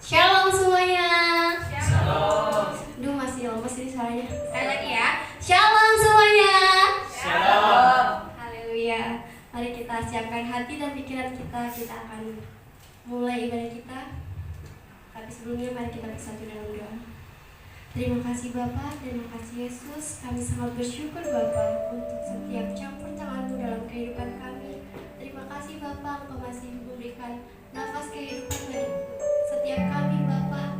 Shalom semuanya. Shalom. Duh, masih lemes ini suaranya. Sekali lagi ya. Shalom semuanya. Shalom. Haleluya. Mari kita siapkan hati dan pikiran kita. Kita akan mulai ibadah kita. Tapi sebelumnya mari kita bersatu dalam doa. Terima kasih Bapa, terima kasih Yesus. Kami sangat bersyukur Bapa untuk setiap campur tangan-Mu dalam kehidupan kami. Terima kasih Bapa, Engkau masih memberikan nafas kehidupan bagi setiap kami Bapa.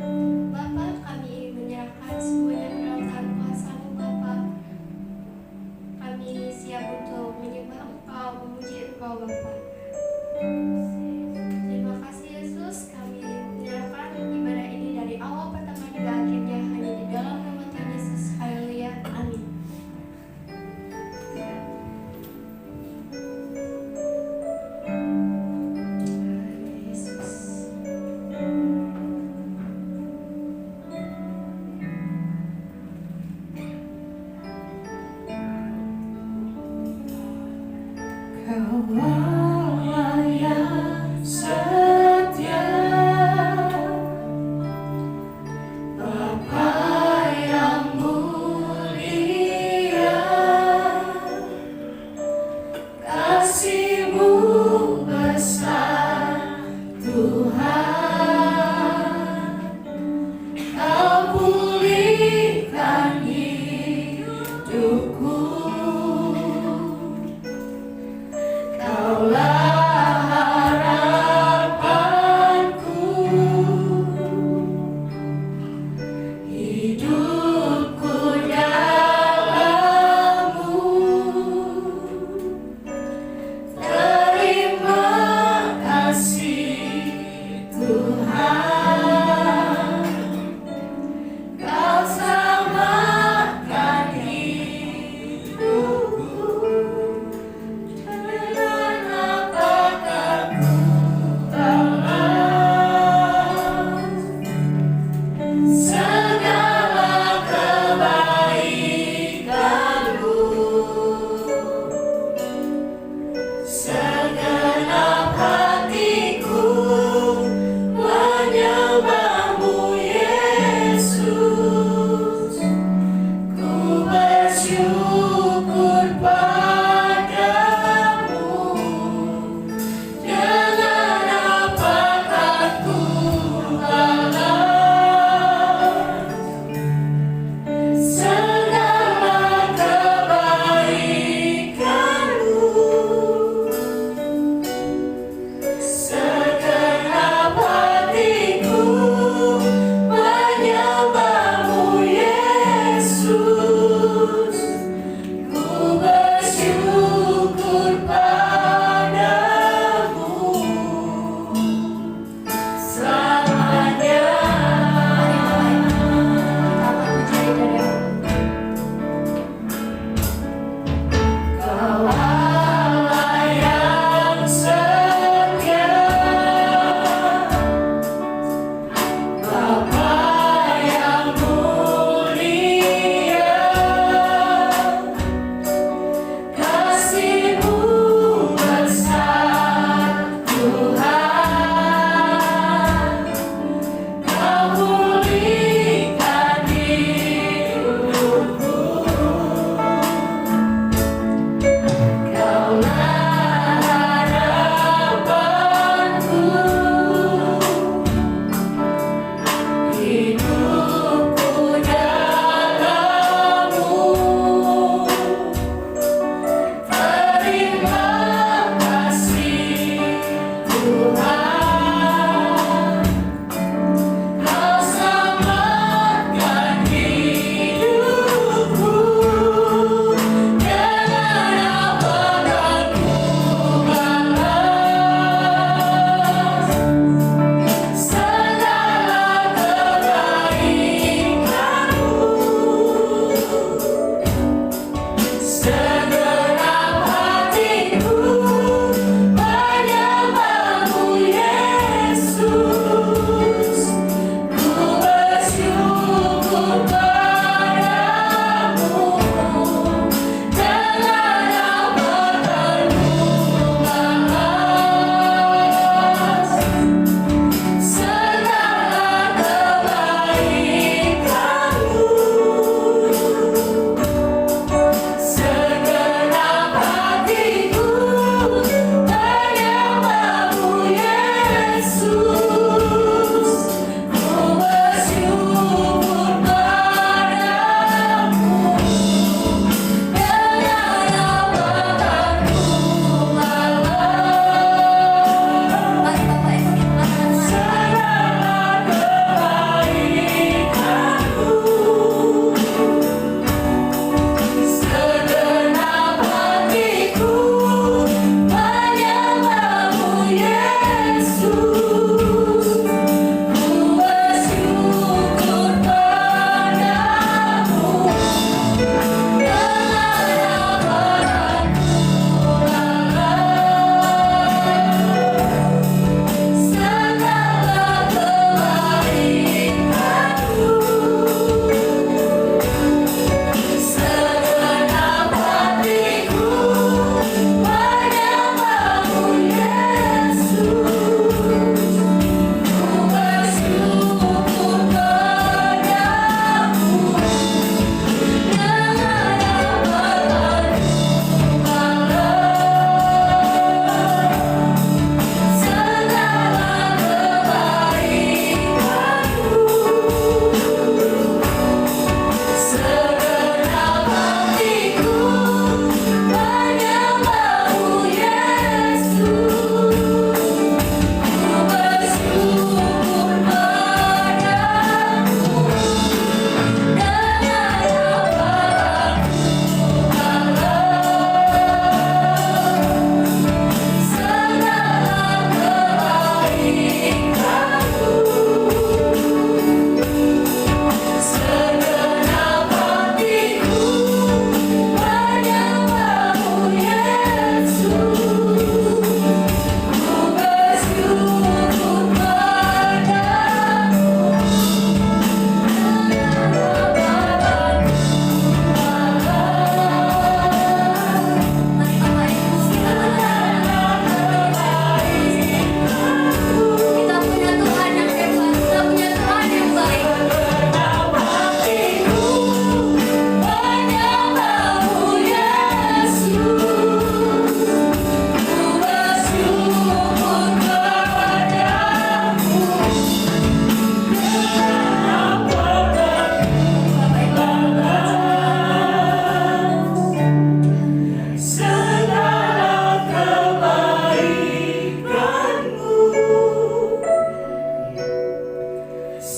Bapa, kami menyerahkan semuanya ke dalam tangan kuasa-Mu Bapa. Kami siap untuk menyembah Engkau, memuji Engkau Bapa. Terima kasih Yesus, kami menyerahkan ibadah ini dari awal pertama hingga akhirnya hanya di dalam nama Tuhan Yesus. Haleluya, amin. Haleluya Yesus.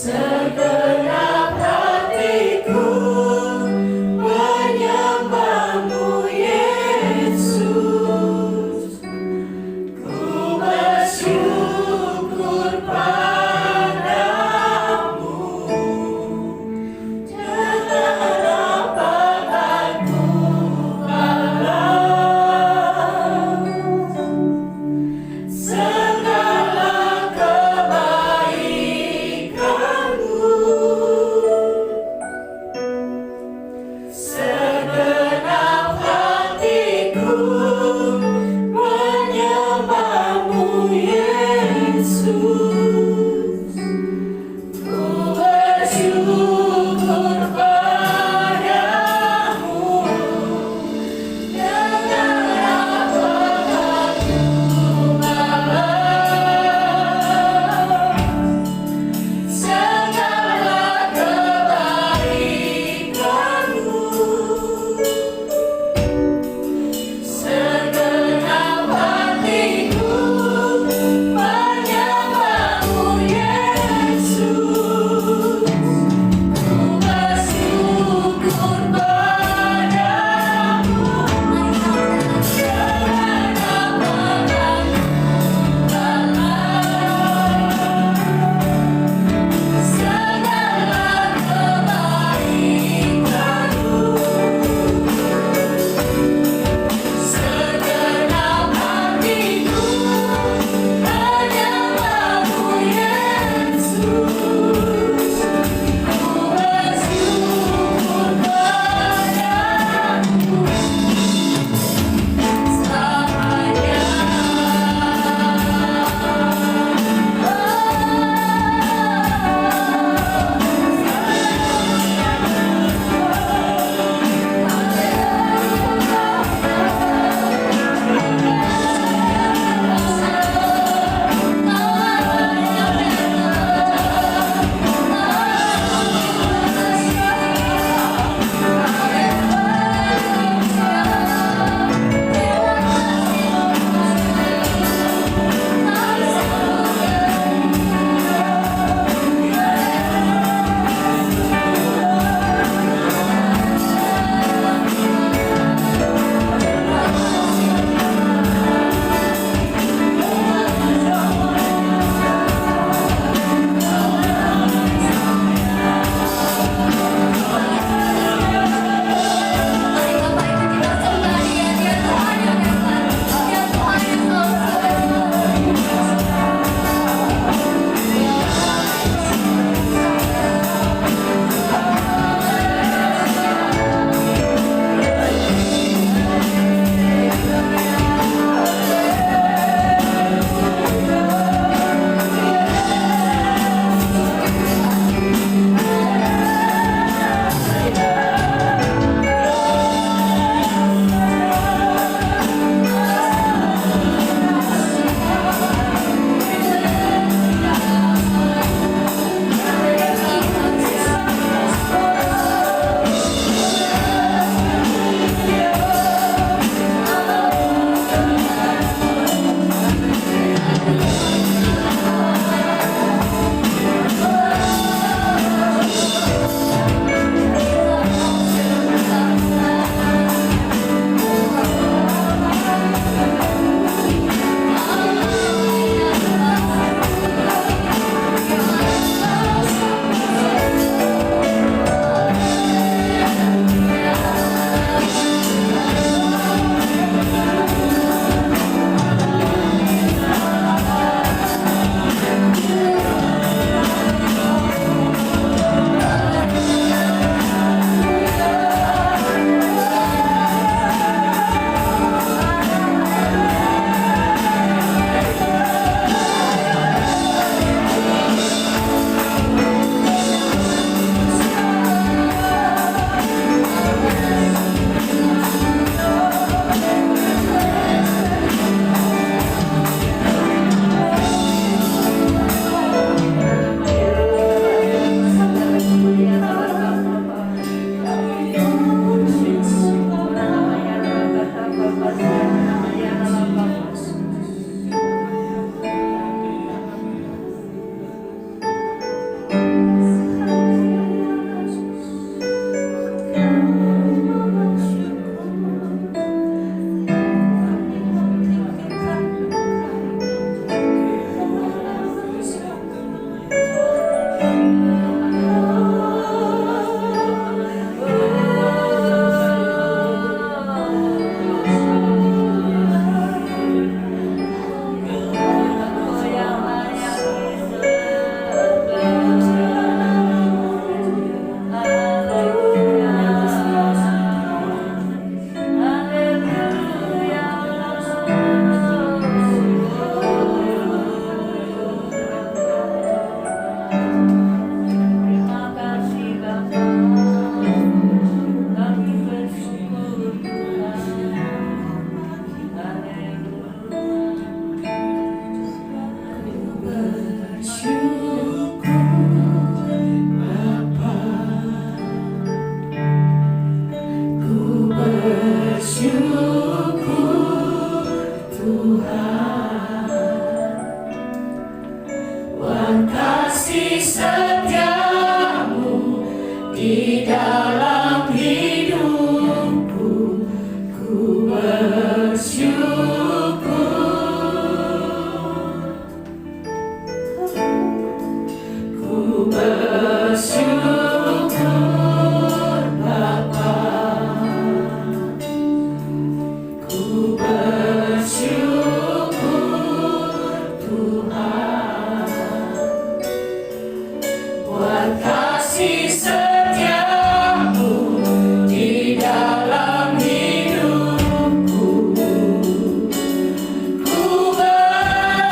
Segenap hatiku menyembahmu Yesus. Ku bersyukur padamu dengan peganganku Allah. Segala kebaikanmu kasih setiamu di dalam hidupku, ku bersyukur. Ku bersyukur Bapa, ku bersyukur Tuhan, buat kasih setiamu di dalam hidupku, ku bersyukur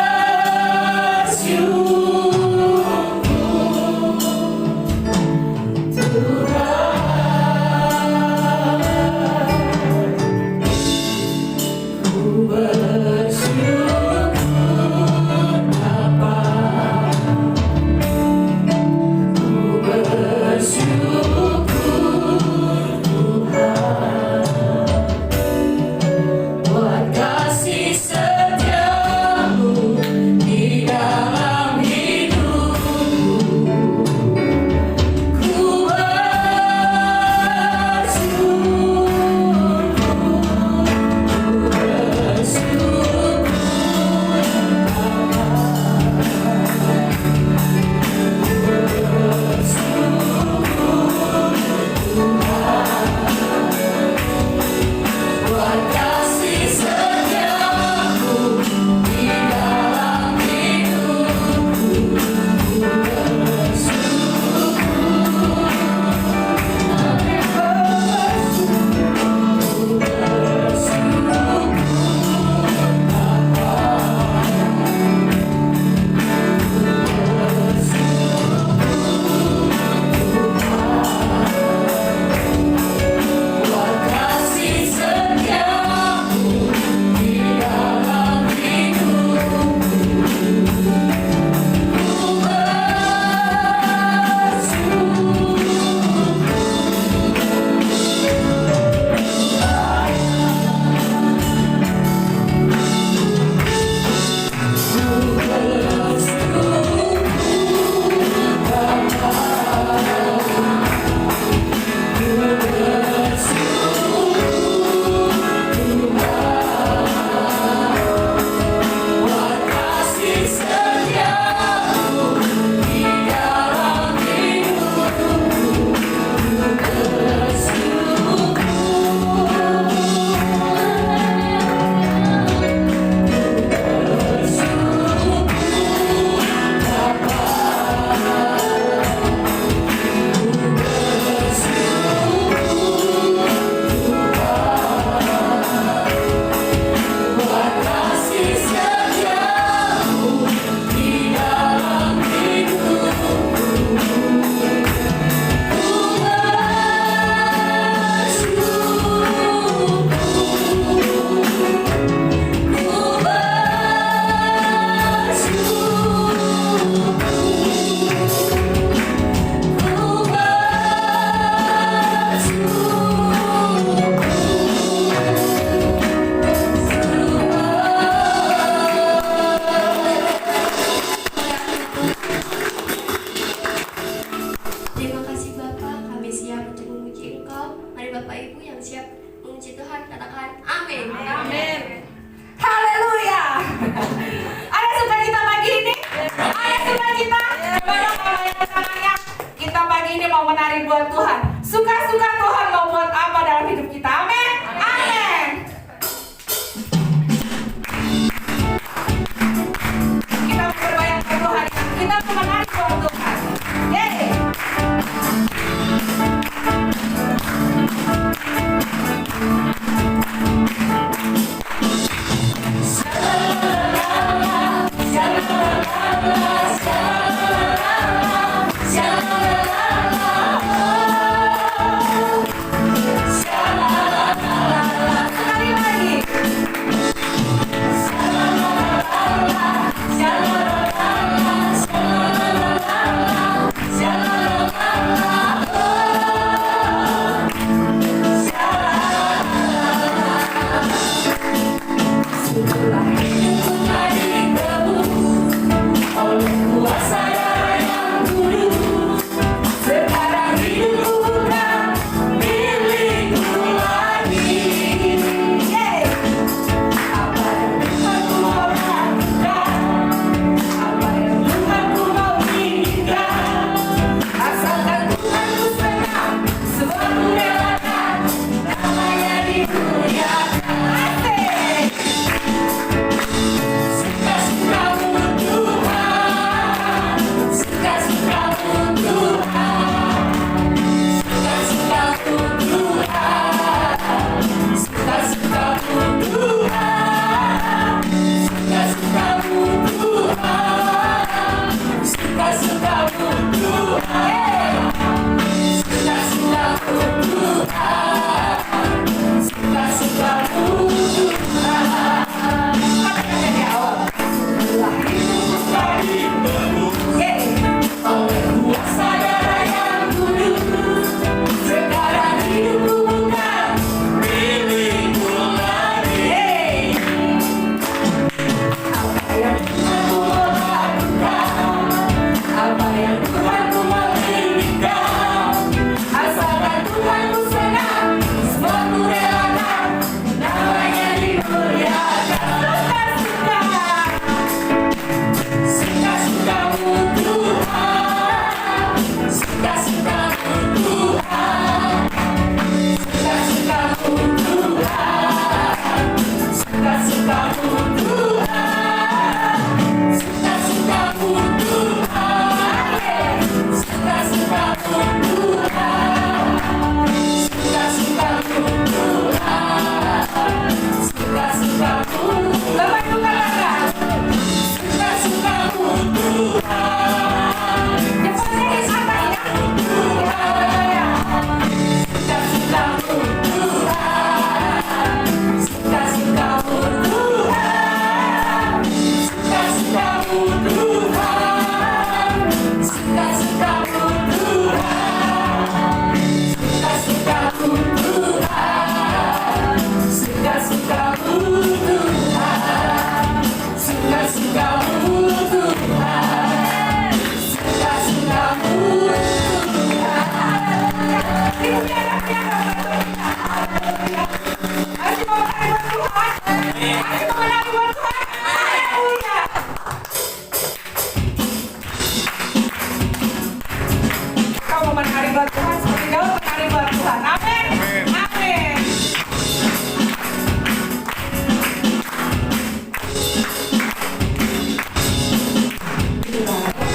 Kau memenari buat Tuhan seperti kau menari buat Tuhan. Amin. Amin.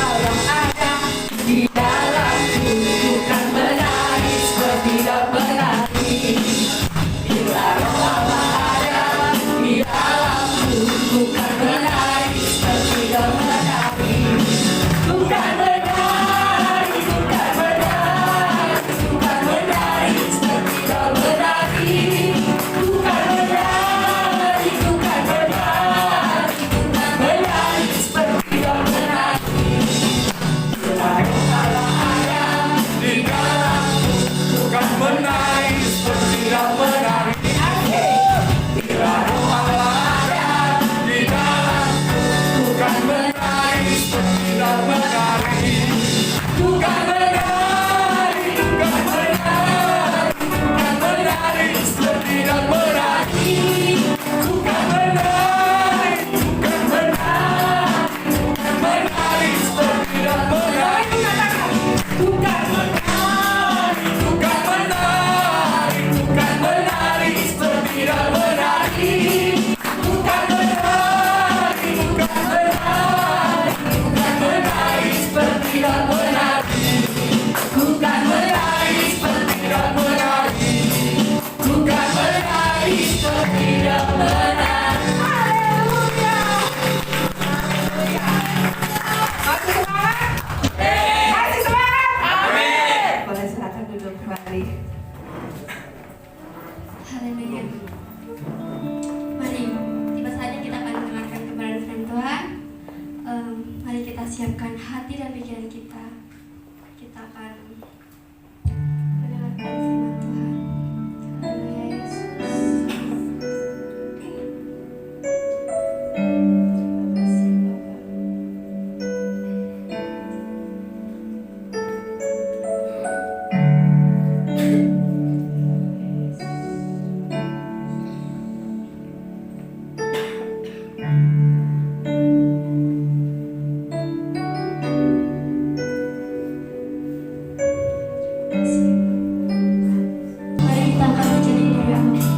Hal yang ada di dalamku bukan menari seperti tidak menari. Bila roh Allah ada di dalamku bukan menari seperti tidak menari. Bukan menari, bukan menari, bukan menari seperti tidak menari. Bukan menari, bukan menari, bukan menari seperti tidak menari. Di dalamku bukan menari seperti tidak menari. Bila roh Allah ada di dalamku bukan menari seperti tidak menari. Bukan menari, bukan menari, bukan menari seperti tidak menari. Bukan menari, bukan menari, bukan menari seperti tidak menari. Bukan menari, bukan menari, bukan menari seperti tidak menari. Bukan menari, bukan menari, bukan menari seperti tidak menari. Bukan menari seperti tidak menari. Bukan menari seperti tidak menari. Haleluya. Masih semangat? Masih semangat? Amin. Boleh silakan duduk kembali. Haleluya. Mari, tiba saatnya kita akan mendengarkan kebenaran firman Tuhan. Mari kita siapkan hati dan pikiran kita. Kita akan mendengarkan firman Tuhan. Haleluya Yesus. Terima kasih Bapak. Mari kita angkat pujian kepada Allah.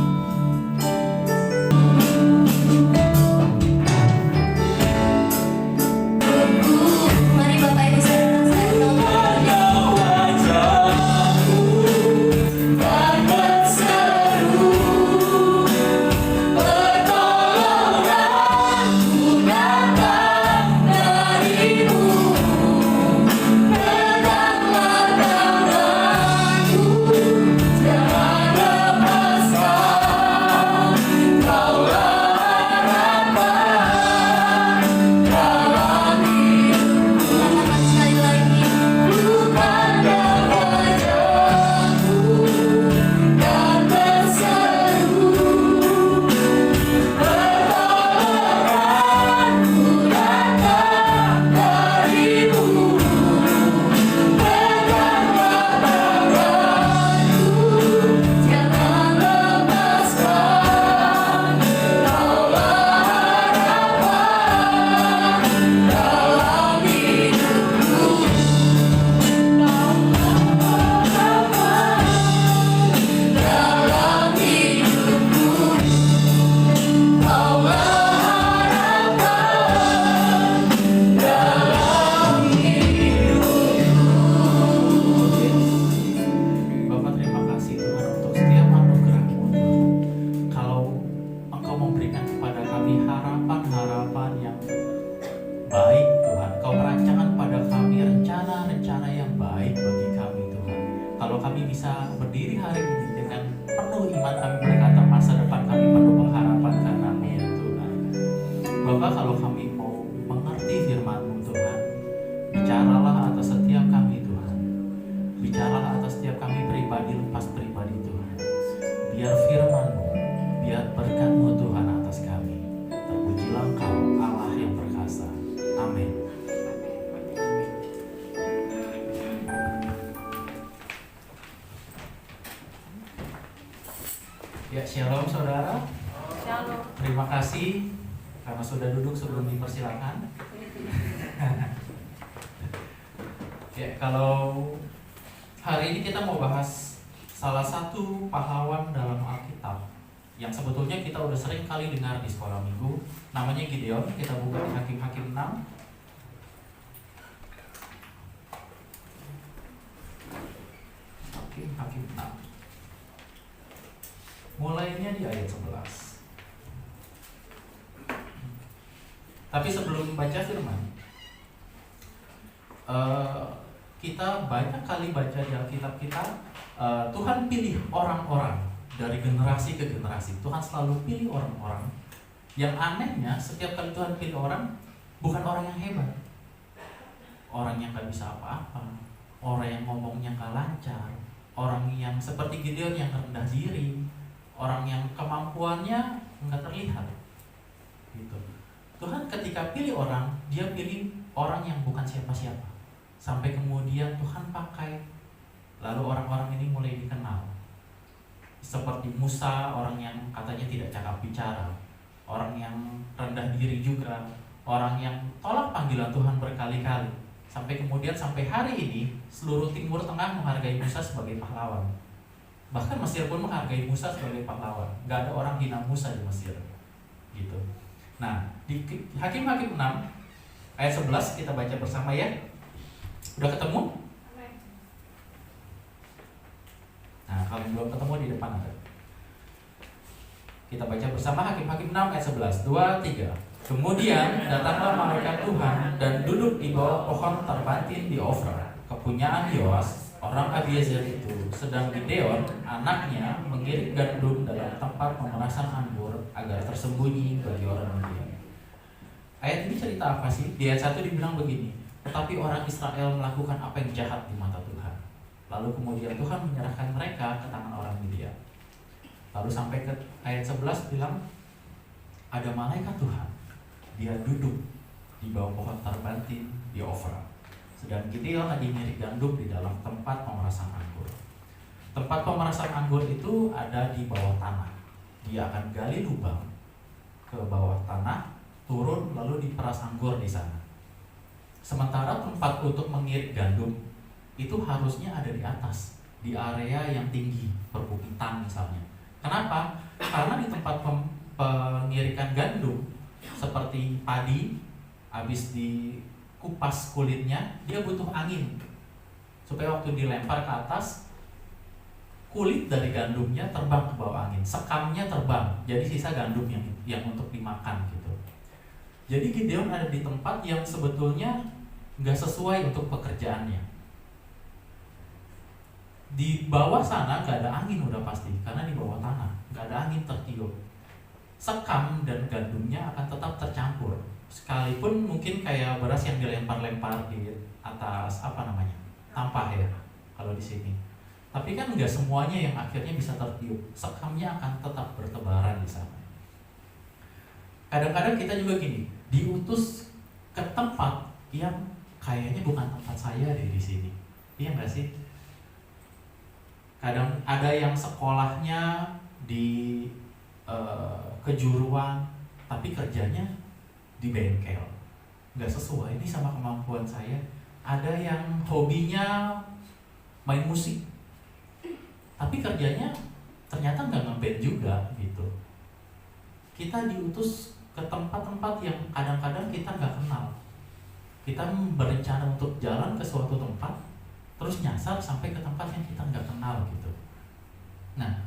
Mari Bapak Ibu saudara Wajahmu dan berseru, pertolonganku datang darimu. Peganglah tanganku, jangan lepaskan. Kaulah harapan dalam hidupku. katakan sekali lagi. Bukanlah wajahmu dan berseru, pertolonganku datang darimu. Peganglah tanganku, jangan lepaskan. Kaulah harapan dalam hidupku. Dalam hidupku, Kaulah harapan dalam Bapak, terima kasih Tuhan untuk setiap anugerah-Mu. Kalau Engkau memberikan kepada kami harapan-harapan yang baik Tuhan, Kau merancangkan pada kami rencana-rencana yang baik bagi kami Tuhan. Kalau kami bisa berdiri hari ini dengan penuh iman, kami berkata masa depan kami penuh pengharapan karena-Mu ya Tuhan. Bapak, kalau kami mau mengerti firman-Mu Tuhan, bicaralah atas setiap kami Tuhan. Bicaralah atas setiap kami pribadi lepas pribadi Tuhan. Biar firman-Mu, biar berkat-Mu Tuhan atas kami. Terpujilah Engkau Allah yang perkasa. Amin. Ya, shalom saudara. Shalom. Terima kasih karena sudah duduk sebelum dipersilakan. Ya, kalau hari ini kita mau bahas salah satu pahlawan dalam Alkitab yang sebetulnya kita udah sering kali dengar di sekolah minggu, namanya Gideon. Kita buka di Hakim-Hakim 6. Hakim 6. Mulainya di ayat 11. Tapi sebelum baca firman, kita banyak kali baca di Alkitab kita, Tuhan pilih orang-orang dari generasi ke generasi. Tuhan selalu pilih orang-orang. Yang anehnya, setiap kali Tuhan pilih orang, bukan orang yang hebat, orang yang gak bisa apa-apa, orang yang ngomongnya gak lancar, orang yang seperti Gideon yang rendah diri, orang yang kemampuannya nggak terlihat, gitu. Tuhan ketika pilih orang, dia pilih orang yang bukan siapa-siapa. Sampai kemudian Tuhan pakai, lalu orang-orang ini mulai dikenal. Seperti Musa, orang yang katanya tidak cakap bicara, orang yang rendah diri juga, orang yang tolak panggilan Tuhan berkali-kali. Sampai kemudian sampai hari ini seluruh Timur Tengah menghargai Musa sebagai pahlawan. Bahkan Mesir pun menghargai Musa sebagai pahlawan. Gak ada orang hina Musa di Mesir, gitu. Nah, di Hakim-Hakim 6 ayat 11 kita baca bersama ya. Udah ketemu? Nah, kalau yang belum ketemu di depan ada. Kita baca bersama Hakim-Hakim 6 ayat 11. 2, 3. Kemudian datanglah malaikat Tuhan dan duduk di bawah pohon terbantin di Ofra, kepunyaan Yoas, orang Abiezer itu. Sedang Gideon, anaknya, mengirik gandum dalam tempat pemerasan anggur agar tersembunyi bagi orang Midian. Ayat ini cerita apa sih? Di ayat 1 dibilang begini, tetapi orang Israel melakukan apa yang jahat di mata Tuhan. Lalu kemudian Tuhan menyerahkan mereka ke tangan orang Midian. Lalu sampai ke ayat 11 bilang, ada malaikat Tuhan, dia duduk di bawah pohon terbantin di Ofra. Sedang Gideon lagi ngirik gandum di dalam tempat pemerasan anggur. Tempat pemerasan anggur itu ada di bawah tanah. Dia akan gali lubang ke bawah tanah, turun lalu diperas anggur di sana. Sementara tempat untuk mengirik gandum itu harusnya ada di atas, di area yang tinggi, perbukitan misalnya. Kenapa? Karena di tempat pengirikan gandum seperti padi, habis dikupas kulitnya, dia butuh angin supaya waktu dilempar ke atas, kulit dari gandumnya terbang ke bawah angin, sekamnya terbang, jadi sisa gandum yang untuk dimakan gitu. Jadi Gideon ada di tempat yang sebetulnya nggak sesuai untuk pekerjaannya. Di bawah sana nggak ada angin udah pasti, karena di bawah tanah nggak ada angin tertiup. Sekam dan gandumnya akan tetap tercampur, sekalipun mungkin kayak beras yang dilempar-lempar di atas tampah ya kalau di sini. Tapi kan nggak semuanya yang akhirnya bisa tertiup, sekamnya akan tetap bertebaran di sana. Kadang-kadang kita juga gini, diutus ke tempat yang kayaknya bukan tempat saya deh di sini, iya nggak sih? Kadang ada yang sekolahnya di kejuruan, tapi kerjanya di bengkel, nggak sesuai ini sama kemampuan saya. Ada yang hobinya main musik, tapi kerjanya ternyata nggak ngeband juga gitu. Kita diutus ke tempat-tempat yang kadang-kadang kita nggak kenal. Kita berencana untuk jalan ke suatu tempat, terus nyasar sampai ke tempat yang kita nggak kenal gitu. Nah,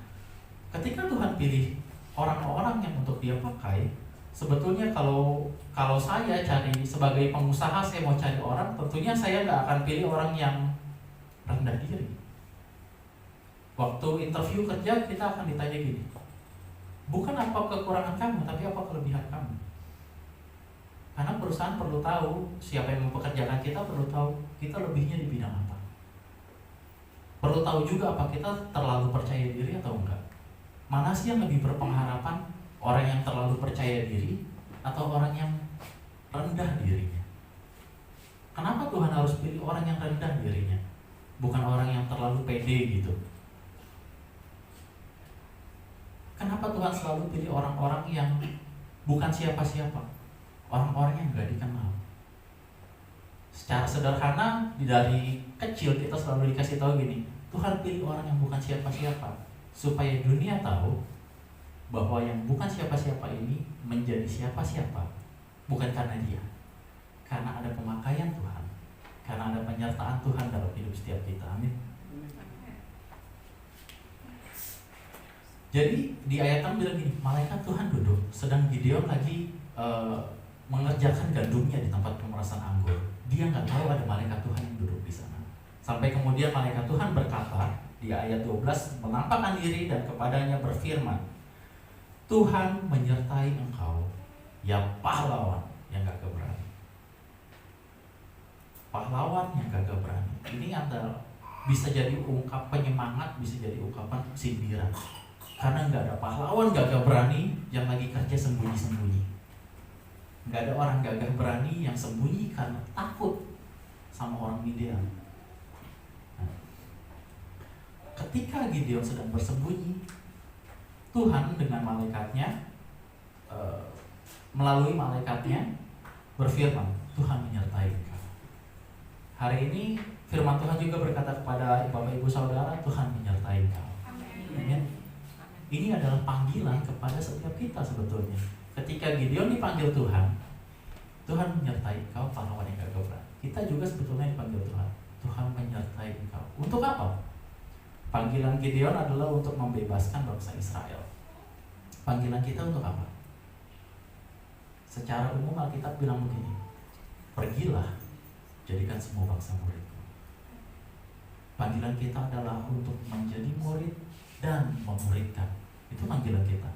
ketika Tuhan pilih orang-orang yang untuk dia pakai, sebetulnya kalau saya cari sebagai pengusaha, saya mau cari orang, tentunya saya nggak akan pilih orang yang rendah diri. Waktu interview kerja kita akan ditanya gini, bukan apa kekurangan kamu, tapi apa kelebihan kamu. Karena perusahaan perlu tahu, siapa yang mempekerjakan kita perlu tahu kita lebihnya di bidang apa. Perlu tahu juga apa kita terlalu percaya diri atau enggak. Mana sih yang lebih berpengharapan, orang yang terlalu percaya diri atau orang yang rendah dirinya? Kenapa Tuhan harus pilih orang yang rendah dirinya, bukan orang yang terlalu pede gitu? Kenapa Tuhan selalu pilih orang-orang yang bukan siapa-siapa, orang-orang yang gak dikenal? Secara sederhana, dari kecil kita selalu dikasih tahu gini, Tuhan pilih orang yang bukan siapa-siapa supaya dunia tahu bahwa yang bukan siapa-siapa ini menjadi siapa-siapa bukan karena dia, karena ada pemakaian Tuhan, karena ada penyertaan Tuhan dalam hidup setiap kita. Amin. Jadi di ayat 6 bilang gini, malaikat Tuhan duduk, sedang Gideon lagi mengerjakan gandumnya di tempat pemerasan anggur. Dia nggak tahu ada malaikat Tuhan yang duduk di sana. Sampai kemudian malaikat Tuhan berkata di ayat 12, menampakkan diri dan kepadanya berfirman, Tuhan menyertai engkau, ya pahlawan yang gagah berani. Pahlawan yang gagah berani. Ini adalah bisa jadi ungkap penyemangat, bisa jadi ungkapan sindiran. Karena nggak ada pahlawan gagah berani yang lagi kerja sembunyi-sembunyi. Nggak ada orang gagah berani yang sembunyi karena takut sama orang Midian. Nah, ketika Gideon sedang bersembunyi, Tuhan dengan malaikatnya, melalui malaikatnya berfirman, Tuhan menyertai engkau. Hari ini firman Tuhan juga berkata kepada Bapak Ibu Saudara, Tuhan menyertai engkau. Amin. Ini adalah panggilan kepada setiap kita sebetulnya. Ketika Gideon dipanggil Tuhan, Tuhan menyertai engkau, pahlawan yang gagah berani. Kita juga sebetulnya dipanggil Tuhan. Tuhan menyertai engkau. Untuk apa? Panggilan Gideon adalah untuk membebaskan bangsa Israel. Panggilan kita untuk apa? Secara umum Alkitab bilang begini, pergilah, jadikan semua bangsa muridku. Panggilan kita adalah untuk menjadi murid dan memuridkan. Itu panggilan kita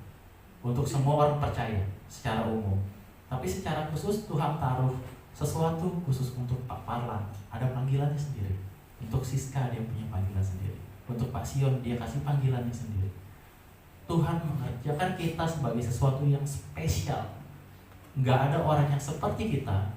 untuk semua orang percaya secara umum. Tapi secara khusus Tuhan taruh sesuatu khusus untuk Pak Parlan, ada panggilannya sendiri. Untuk Siska dia punya panggilan sendiri. Untuk Pak Sion dia kasih panggilannya sendiri. Tuhan mengerjakan kita sebagai sesuatu yang spesial. Nggak ada orang yang seperti kita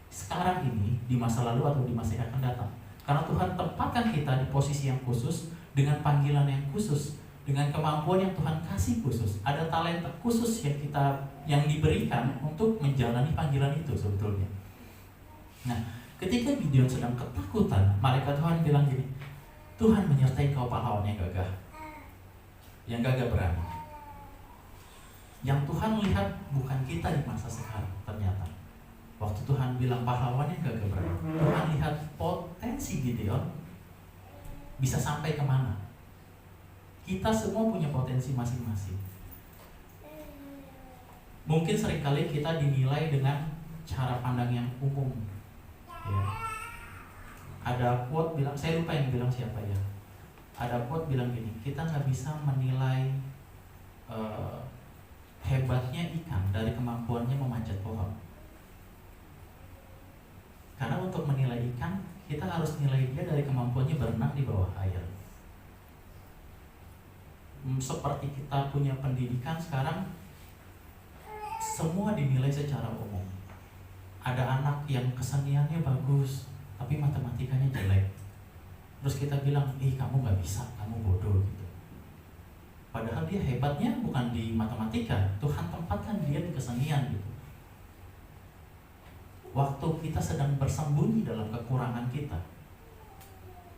sekarang ini, di masa lalu atau di masa yang akan datang. Karena Tuhan tempatkan kita di posisi yang khusus, dengan panggilan yang khusus, dengan kemampuan yang Tuhan kasih khusus. Ada talenta khusus yang diberikan untuk menjalani panggilan itu sebetulnya. Nah, ketika Gideon sedang ketakutan, malaikat Tuhan bilang gini, Tuhan menyertai kau pahlawan yang gagah berani. Yang Tuhan lihat bukan kita di masa sekarang ternyata. Waktu Tuhan bilang pahlawan yang gagah berani, Tuhan lihat potensi Gideon bisa sampai kemana. Kita semua punya potensi masing-masing. Mungkin seringkali kita dinilai dengan cara pandang yang umum. Ya. Ada quote bilang, saya lupa yang bilang siapa ya. Ada quote bilang gini, kita nggak bisa menilai hebatnya ikan dari kemampuannya memanjat pohon. Karena untuk menilai ikan, kita harus nilai dia dari kemampuannya berenang di bawah air. Seperti kita punya pendidikan sekarang, semua dinilai secara umum. Ada anak yang keseniannya bagus, tapi matematikanya jelek. Terus kita bilang, kamu gak bisa, kamu bodoh gitu. Padahal dia hebatnya bukan di matematika, Tuhan tempatkan dia di kesenian gitu. Waktu kita sedang bersembunyi dalam kekurangan kita,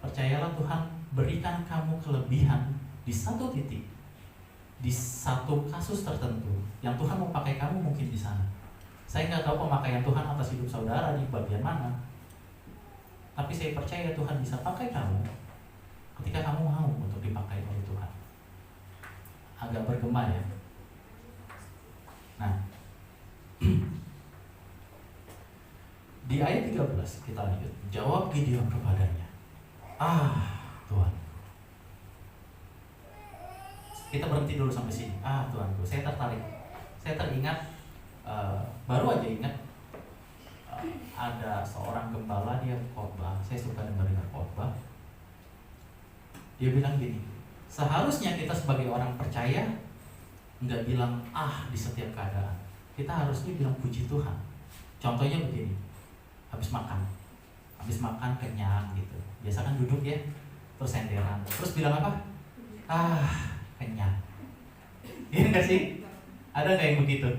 percayalah Tuhan berikan kamu kelebihan di satu titik, di satu kasus tertentu yang Tuhan mau pakai kamu mungkin di sana. Saya nggak tahu pemakaian Tuhan atas hidup saudara di bagian mana, tapi saya percaya Tuhan bisa pakai kamu ketika kamu mau untuk dipakai oleh Tuhan. Agak bergema ya. Nah, di ayat 13 kita lanjut. Jawab Gideon kepadanya, Tuhan. Kita berhenti dulu sampai sini. Tuhanku, saya tertarik. Saya teringat, baru aja ingat ada seorang gembala dia khotbah. Saya suka dengar khotbah. Dia bilang gini, seharusnya kita sebagai orang percaya nggak bilang di setiap keadaan. Kita harusnya bilang puji Tuhan. Contohnya begini, habis makan kenyang gitu. Biasa kan duduk ya, terus senderan, terus bilang apa? Kenyang. Iya nggak sih? Ada nggak yang begitu?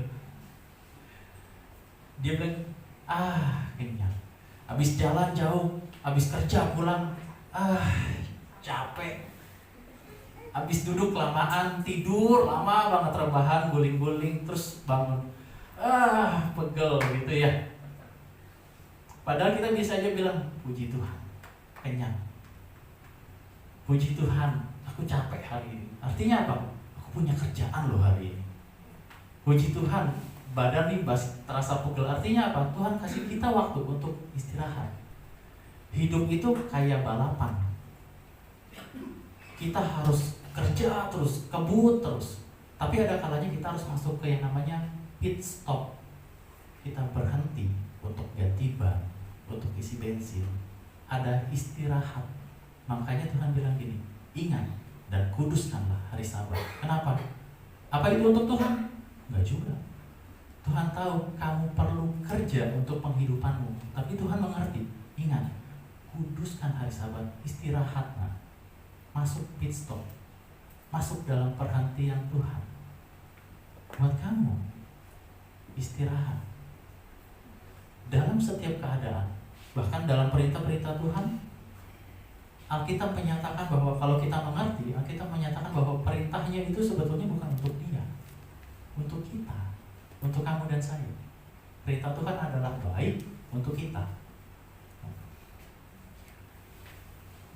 Dia bilang, kenyang. Habis jalan jauh, habis kerja pulang, capek. Habis duduk lamaan, tidur lama banget rebahan, guling-guling, terus bangun, pegel gitu ya. Padahal kita bisa aja bilang, puji Tuhan, kenyang. Puji Tuhan, aku capek hari ini. Artinya apa? Aku punya kerjaan loh hari ini. Puji Tuhan, badan nih terasa pegel. Artinya apa? Tuhan kasih kita waktu untuk istirahat. Hidup itu kayak balapan. Kita harus kerja terus, kebut terus. Tapi ada kalanya kita harus masuk ke yang namanya pit stop. Kita berhenti untuk ganti ban, untuk isi bensin. Ada istirahat. Makanya Tuhan bilang gini, ingat dan kuduskanlah hari Sabat. Kenapa? Apa itu untuk Tuhan? Enggak juga. Tuhan tahu kamu perlu kerja untuk penghidupanmu, tapi Tuhan mengerti. Ingat, kuduskan hari Sabat, istirahat, masuk pit stop, masuk dalam perhentian Tuhan. Buat kamu, istirahat. Dalam setiap keadaan, bahkan dalam perintah-perintah Tuhan, Alkitab menyatakan bahwa kalau kita mengerti, Alkitab menyatakan bahwa perintahnya itu sebetulnya bukan untuk dia, untuk kita, untuk kamu dan saya. Perintah Tuhan adalah baik untuk kita.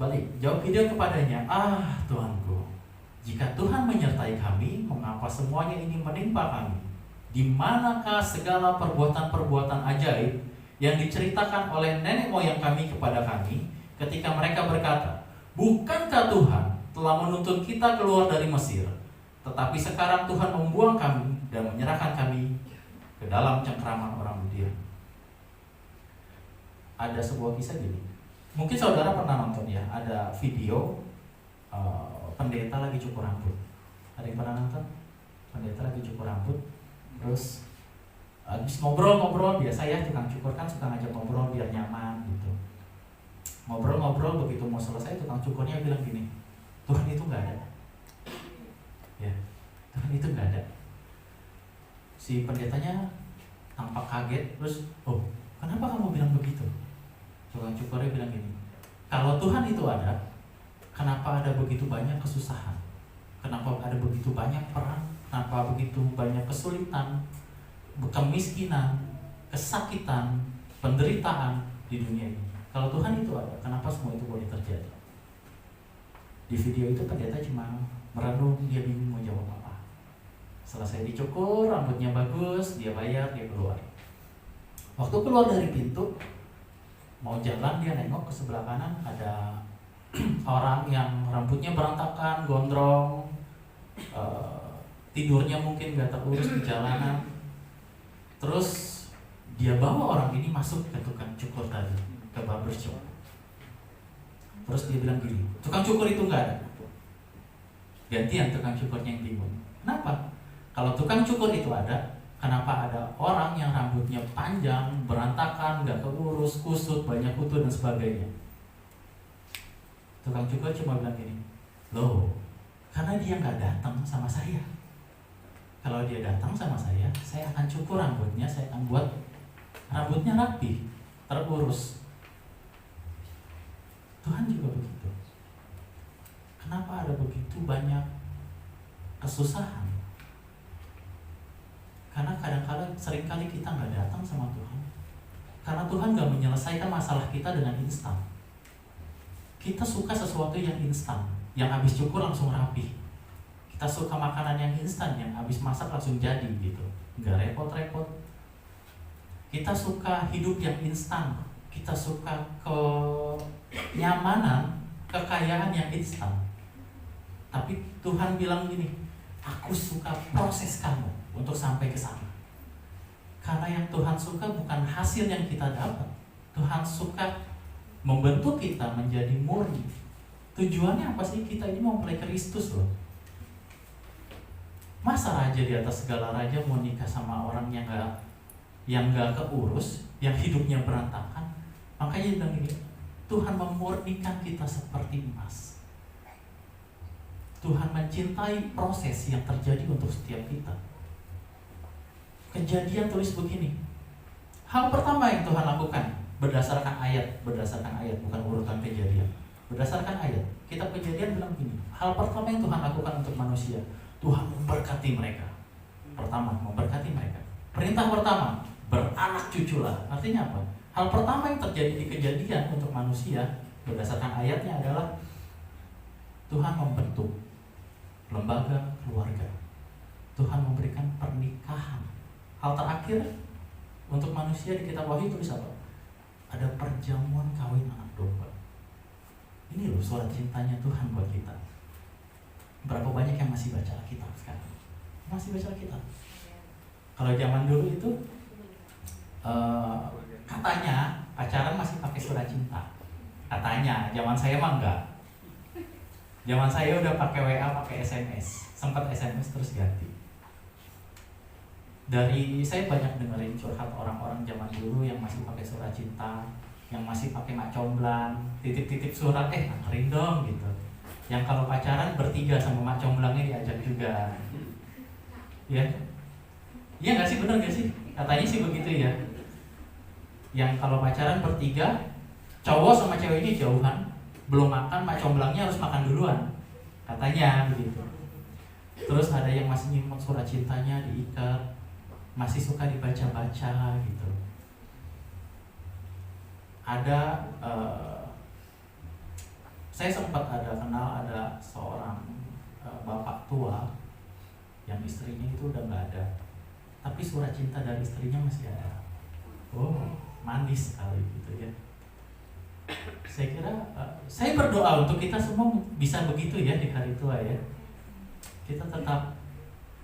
Balik, jawab dia kepadanya, Tuanku, jika Tuhan menyertai kami, mengapa semuanya ini menimpa kami? Di manakah segala perbuatan-perbuatan ajaib yang diceritakan oleh nenek moyang kami kepada kami, ketika mereka berkata, bukankah Tuhan telah menuntun kita keluar dari Mesir, tetapi sekarang Tuhan membuang kami dan menyerahkan kami ke dalam cengkraman orang Midian. Ada sebuah kisah gini, mungkin saudara pernah nonton ya, ada video pendeta lagi cukur rambut. Ada yang pernah nonton? Pendeta lagi cukur rambut, terus habis ngobrol-ngobrol, biasa ya tukang cukur kan suka ngajak ngobrol biar nyaman gitu. Ngobrol-ngobrol, begitu mau selesai tukang cukurnya bilang gini, Tuhan itu nggak ada. Ya, Tuhan itu nggak ada. Si pendetanya tampak kaget, terus, kenapa kamu bilang begitu? Tukang cukurnya bilang gini, kalau Tuhan itu ada, kenapa ada begitu banyak kesusahan? Kenapa ada begitu banyak perang? Kenapa begitu banyak kesulitan, kemiskinan, kesakitan, penderitaan di dunia ini? Kalau Tuhan itu ada, kenapa semua itu boleh terjadi? Di video itu pendeta cuma merenung, dia bingung mau jawab apa. Selesai dicukur, rambutnya bagus, dia bayar, dia keluar. Waktu keluar dari pintu, mau jalan, dia nengok ke sebelah kanan, ada orang yang rambutnya berantakan, gondrong, tidurnya mungkin gak terurus di jalanan. Terus dia bawa orang ini masuk ke tukang cukur tadi, ke barbershop. Terus dia bilang gini, tukang cukur itu gak ada. Gantian tukang cukurnya yang bingung. Kenapa? Kalau tukang cukur itu ada, kenapa ada orang yang rambutnya panjang, berantakan, gak keurus, kusut, banyak kutu dan sebagainya? Tukang cukur cuma bilang gini, loh, karena dia gak datang sama saya. Kalau dia datang sama saya akan cukur rambutnya, saya akan buat rambutnya rapi, terurus. Tuhan juga begitu. Kenapa ada begitu banyak kesusahan? Karena kadang-kadang seringkali kita nggak datang sama Tuhan. Karena Tuhan nggak menyelesaikan masalah kita dengan instan. Kita suka sesuatu yang instan, yang habis cukur langsung rapi. Kita suka makanan yang instan, yang habis masak langsung jadi gitu, nggak repot-repot. Kita suka hidup yang instan. Kita suka kenyamanan, kekayaan yang instan. Tapi Tuhan bilang gini, aku suka proses kamu untuk sampai ke sana. Karena yang Tuhan suka bukan hasil yang kita dapat. Tuhan suka membentuk kita menjadi murni. Tujuannya apa sih? Kita ini mau mempelai Kristus loh. Masa raja di atas segala raja mau nikah sama orang yang gak keurus, yang hidupnya berantakan? Makanya dia bilang gini, Tuhan memurnikan kita seperti emas. Tuhan mencintai proses yang terjadi untuk setiap kita. Kejadian tulis begini. Hal pertama yang Tuhan lakukan berdasarkan ayat, bukan urutan kejadian. Berdasarkan ayat, kitab Kejadian bilang gini. Hal pertama yang Tuhan lakukan untuk manusia, Tuhan memberkati mereka. Pertama, memberkati mereka. Perintah pertama, beranak cuculah. Artinya apa? Hal pertama yang terjadi di Kejadian untuk manusia berdasarkan ayatnya adalah Tuhan membentuk lembaga keluarga. Tuhan memberikan pernikahan. Hal terakhir untuk manusia di kitab Wahyu tulis apa? Ada perjamuan kawin anak domba. Ini loh surat cintanya Tuhan buat kita. Berapa banyak yang masih baca Alkitab sekarang? Masih baca Alkitab. Kalau zaman dulu itu katanya pacaran masih pakai surat cinta. Katanya, zaman saya mah enggak. Zaman saya udah pakai WA, pakai SMS. Sempat SMS terus ganti. Saya banyak dengerin curhat orang-orang zaman dulu yang masih pakai surat cinta, yang masih pakai mak comblang, titip-titip surat, anterin dong gitu. Yang kalau pacaran bertiga sama mak comblangnya diajak juga. Ya, iya nggak sih, bener nggak sih? Katanya sih begitu ya. Yang kalau pacaran bertiga, cowok sama ceweknya jauhan, belum makan, mak comblangnya harus makan duluan. Katanya begitu. Terus ada yang masih nyimpen surat cintanya diikat, masih suka dibaca-baca gitu. Ada saya sempat kenal seorang bapak tua yang istrinya itu udah nggak ada, tapi surat cinta dari istrinya masih ada. Manis sekali gitu ya. Saya kira saya berdoa untuk kita semua bisa begitu ya di hari tua ya. Kita tetap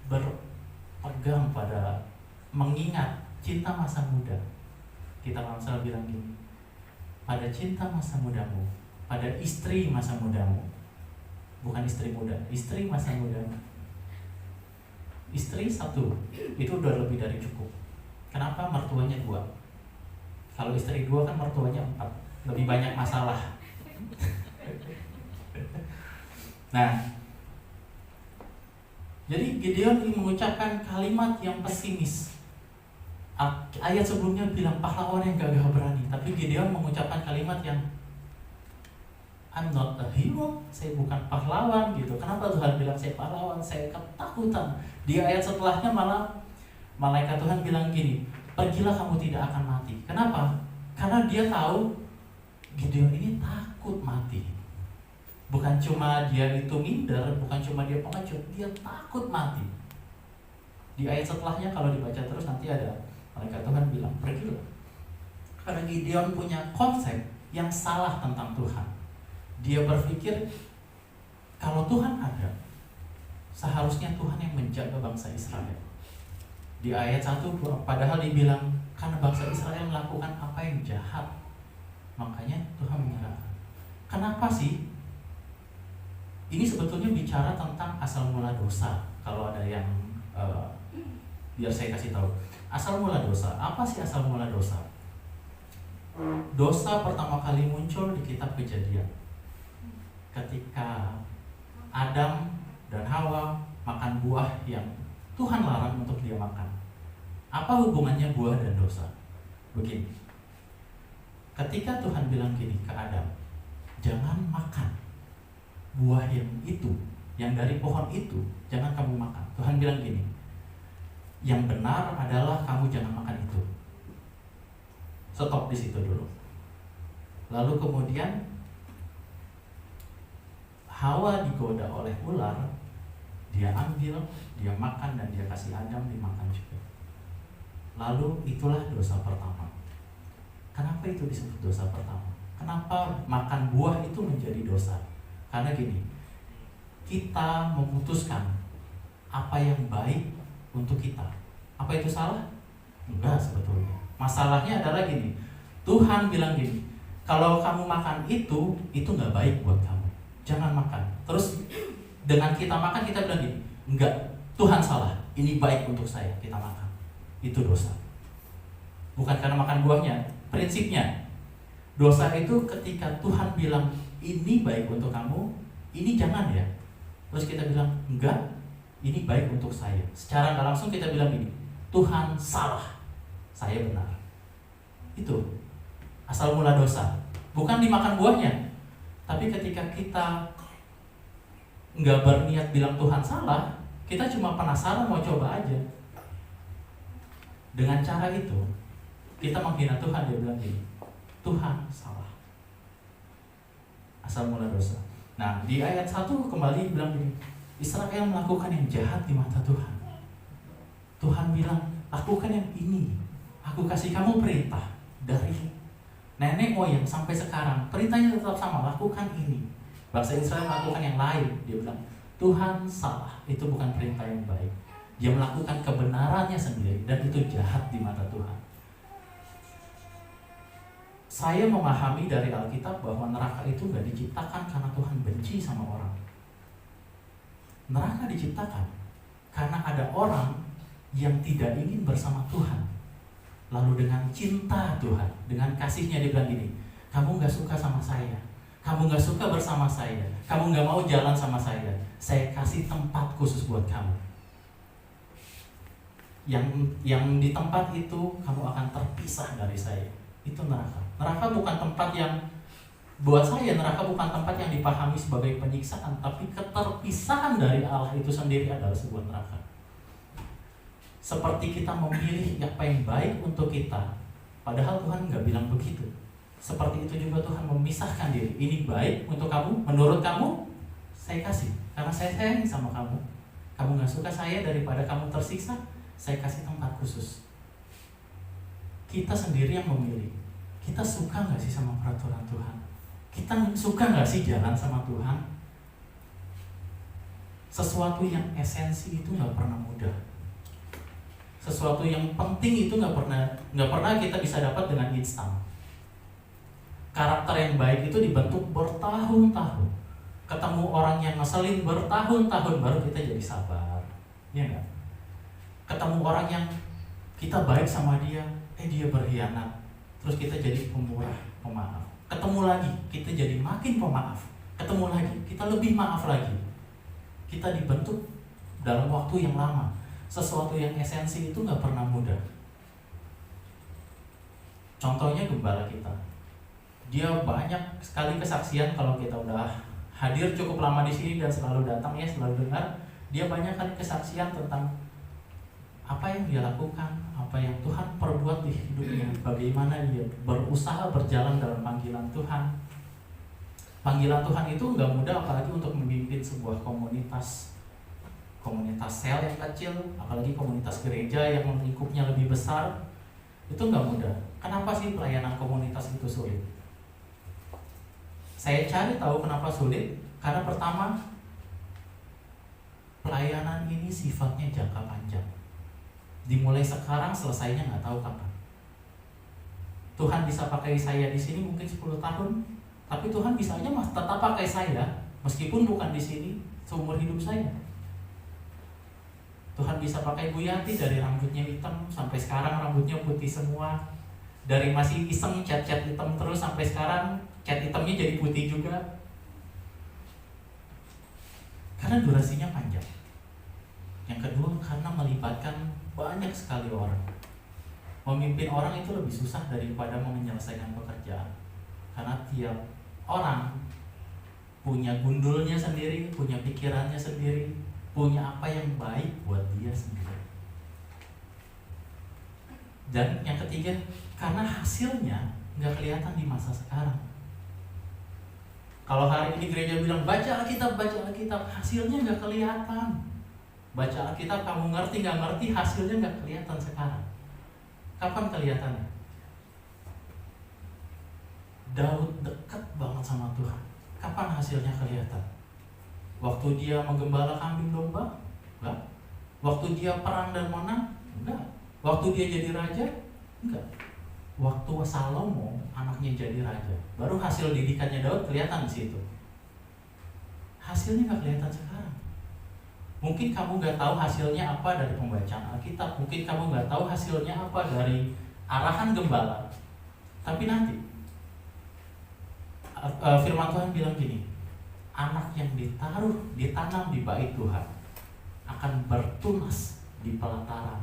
berpegang pada mengingat cinta masa muda. Kita Amsal bilang gini, pada cinta masa mudamu, pada istri masa mudamu. Bukan istri muda, istri masa mudamu. Istri satu, itu udah lebih dari cukup. Kenapa? Mertuanya 2. Kalau istri 2 kan mertuanya 4, lebih banyak masalah. Nah, jadi Gideon mengucapkan kalimat yang pesimis. Ayat sebelumnya bilang pahlawan yang gagah berani, tapi Gideon mengucapkan kalimat yang I'm not a hero, saya bukan pahlawan gitu. Kenapa Tuhan bilang saya pahlawan? Saya ketakutan. Di ayat setelahnya malah malaikat Tuhan bilang gini, pergilah kamu tidak akan mati. Kenapa? Karena dia tahu Gideon ini takut mati. Bukan cuma dia itu minder, bukan cuma dia pengecut, dia takut mati. Di ayat setelahnya kalau dibaca terus nanti ada malaikat Tuhan bilang, pergilah. Karena Gideon punya konsep yang salah tentang Tuhan. Dia berpikir kalau Tuhan ada, seharusnya Tuhan yang menjaga bangsa Israel. Di ayat 1, padahal dibilang karena bangsa Israel melakukan apa yang jahat, makanya Tuhan menyerahkan. Kenapa sih? Ini sebetulnya bicara tentang asal mula dosa. Kalau ada yang biar saya kasih tahu. Asal mula dosa. Apa sih asal mula dosa? Dosa pertama kali muncul di kitab Kejadian. Ketika Adam dan Hawa makan buah yang Tuhan larang untuk dia makan. Apa hubungannya buah dan dosa? Begini. Ketika Tuhan bilang gini ke Adam, jangan makan buah yang itu, yang dari pohon itu, jangan kamu makan. Tuhan bilang gini, yang benar adalah kamu jangan makan itu. Stop di situ dulu. Lalu kemudian Hawa digoda oleh ular, dia ambil, dia makan dan dia kasih Adam dimakan juga. Lalu itulah dosa pertama. Kenapa itu disebut dosa pertama? Kenapa makan buah itu menjadi dosa? Karena gini, kita memutuskan apa yang baik untuk kita. Apa itu salah? Enggak sebetulnya. Masalahnya adalah gini, Tuhan bilang gini, kalau kamu makan itu nggak baik buat kamu. Jangan makan. Terus dengan kita makan kita bilang gini, enggak, Tuhan salah, ini baik untuk saya, kita makan. Itu dosa. Bukan karena makan buahnya, prinsipnya. Dosa itu ketika Tuhan bilang ini baik untuk kamu, ini jangan ya. terus kita bilang, enggak, ini baik untuk saya. Secara nggak langsung kita bilang gini, Tuhan salah, saya benar. Itu asal mula dosa. Bukan dimakan buahnya, tapi ketika kita nggak berniat bilang Tuhan salah, kita cuma penasaran mau coba aja. Dengan cara itu kita menghina Tuhan. Dia bilang gini, Tuhan salah, asal mula dosa. Nah di ayat 1 kembali bilang gini, Israel melakukan yang jahat di mata Tuhan. Tuhan bilang, lakukan yang ini, aku kasih kamu perintah dari nenek moyang sampai sekarang, perintahnya tetap sama, lakukan ini. Bangsa Israel melakukan yang lain. Dia bilang, Tuhan salah, itu bukan perintah yang baik. Dia melakukan kebenarannya sendiri, dan itu jahat di mata Tuhan. Saya memahami dari Alkitab bahwa neraka itu gak diciptakan karena Tuhan benci sama orang. Neraka diciptakan karena ada orang yang tidak ingin bersama Tuhan. Lalu dengan cinta Tuhan, dengan kasihnya dia bilang gini, kamu gak suka sama saya, kamu gak suka bersama saya, kamu gak mau jalan sama saya kasih tempat khusus buat kamu. Yang di tempat itu kamu akan terpisah dari saya. Itu neraka. Neraka bukan tempat yang, buat saya neraka bukan tempat yang dipahami sebagai penyiksaan, tapi keterpisahan dari Allah itu sendiri adalah sebuah neraka. Seperti kita memilih apa yang baik untuk kita, padahal Tuhan nggak bilang begitu. Seperti itu juga Tuhan memisahkan diri. Ini baik untuk kamu, menurut kamu saya kasih, karena saya sayang sama kamu. Kamu nggak suka saya, daripada kamu tersiksa, saya kasih tempat khusus. Kita sendiri yang memilih. Kita suka nggak sih sama peraturan Tuhan? Kita suka nggak sih jalan sama Tuhan? Sesuatu yang esensi itu nggak pernah mudah. Sesuatu yang penting itu nggak pernah kita bisa dapat dengan instan. Karakter yang baik itu dibentuk bertahun-tahun. Ketemu orang yang ngeselin bertahun-tahun baru kita jadi sabar, ya nggak? Ketemu orang yang kita baik sama dia, dia berkhianat, terus kita jadi pemurah, pemaaf. Ketemu lagi, kita jadi makin pemaaf. Ketemu lagi, kita lebih maaf lagi. Kita dibentuk dalam waktu yang lama. Sesuatu yang esensi itu nggak pernah mudah. Contohnya gembala kita, dia banyak sekali kesaksian. Kalau kita udah hadir cukup lama di sini dan selalu datang ya, selalu dengar, dia banyak kali kesaksian tentang apa yang dia lakukan, apa yang Tuhan perbuat di hidupnya, bagaimana dia berusaha berjalan dalam panggilan Tuhan. Panggilan Tuhan itu nggak mudah, apalagi untuk memimpin sebuah komunitas sel yang kecil, apalagi komunitas gereja yang lingkupnya lebih besar. Itu nggak mudah. Kenapa sih pelayanan komunitas itu sulit? Saya cari tahu kenapa sulit. Karena pertama, pelayanan ini sifatnya jangka panjang. Dimulai sekarang, selesainya nggak tahu kapan. Tuhan bisa pakai saya di sini mungkin 10 tahun, tapi Tuhan bisa aja tetap pakai saya meskipun bukan di sini seumur hidup saya. Tuhan bisa pakai Bu Yanti dari rambutnya hitam sampai sekarang rambutnya putih semua. Dari masih iseng cat-cat hitam terus sampai sekarang cat hitamnya jadi putih juga. Karena durasinya panjang. Yang kedua, karena melibatkan banyak sekali orang. Memimpin orang itu lebih susah daripada menyelesaikan pekerjaan. Karena tiap orang punya gundulnya sendiri, punya pikirannya sendiri, punya apa yang baik buat dia sendiri. Dan yang ketiga, karena hasilnya nggak kelihatan di masa sekarang. Kalau hari ini gereja bilang baca Alkitab, hasilnya nggak kelihatan. Baca Alkitab kamu ngerti nggak ngerti, hasilnya nggak kelihatan sekarang. Kapan kelihatannya? Daud dekat banget sama Tuhan. Kapan hasilnya kelihatan? Waktu dia menggembala kambing domba? Enggak. Waktu dia perang dan menang? Enggak. Waktu dia jadi raja? Enggak. Waktu Salomo anaknya jadi raja, baru hasil didikannya Daud kelihatan di situ. Hasilnya nggak kelihatan sekarang. Mungkin kamu nggak tahu hasilnya apa dari pembacaan Alkitab, mungkin kamu nggak tahu hasilnya apa dari arahan gembala. Tapi nanti firman Tuhan bilang gini, anak yang ditanam di bait Tuhan akan bertunas di pelataran.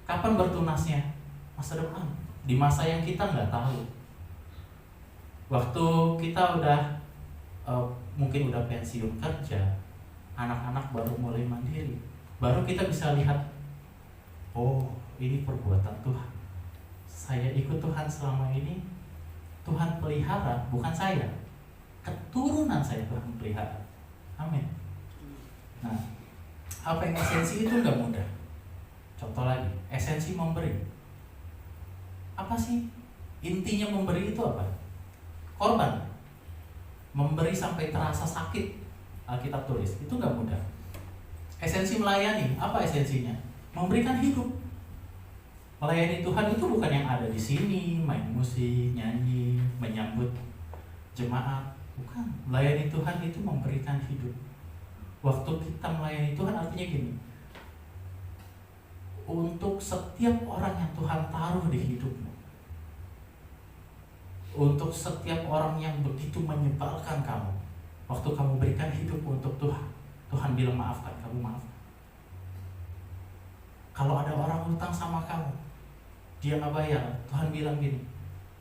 Kapan bertunasnya? Masa depan, di masa yang kita nggak tahu. Waktu kita udah mungkin udah pensiun kerja, anak-anak baru mulai mandiri, baru kita bisa lihat, oh ini perbuatan Tuhan. Saya ikut Tuhan selama ini, Tuhan pelihara, bukan saya, keturunan saya Tuhan pelihara. Amin. Nah, apa yang esensi itu nggak mudah. Contoh lagi, esensi memberi. Apa sih intinya memberi itu apa? Korban. Memberi sampai terasa sakit, Alkitab tulis, itu nggak mudah. Esensi melayani, apa esensinya? Memberikan hidup. Melayani Tuhan itu bukan yang ada di sini, main musik, nyanyi, menyambut jemaat. Bukan. Melayani Tuhan itu memberikan hidup. Waktu kita melayani Tuhan artinya gini, untuk setiap orang yang Tuhan taruh di hidupmu, untuk setiap orang yang begitu menyebalkan kamu, waktu kamu berikan hidup untuk Tuhan, Tuhan bilang maafkan, kamu maafkan. Kalau ada orang hutang sama kamu, dia nggak bayar, Tuhan bilang gini,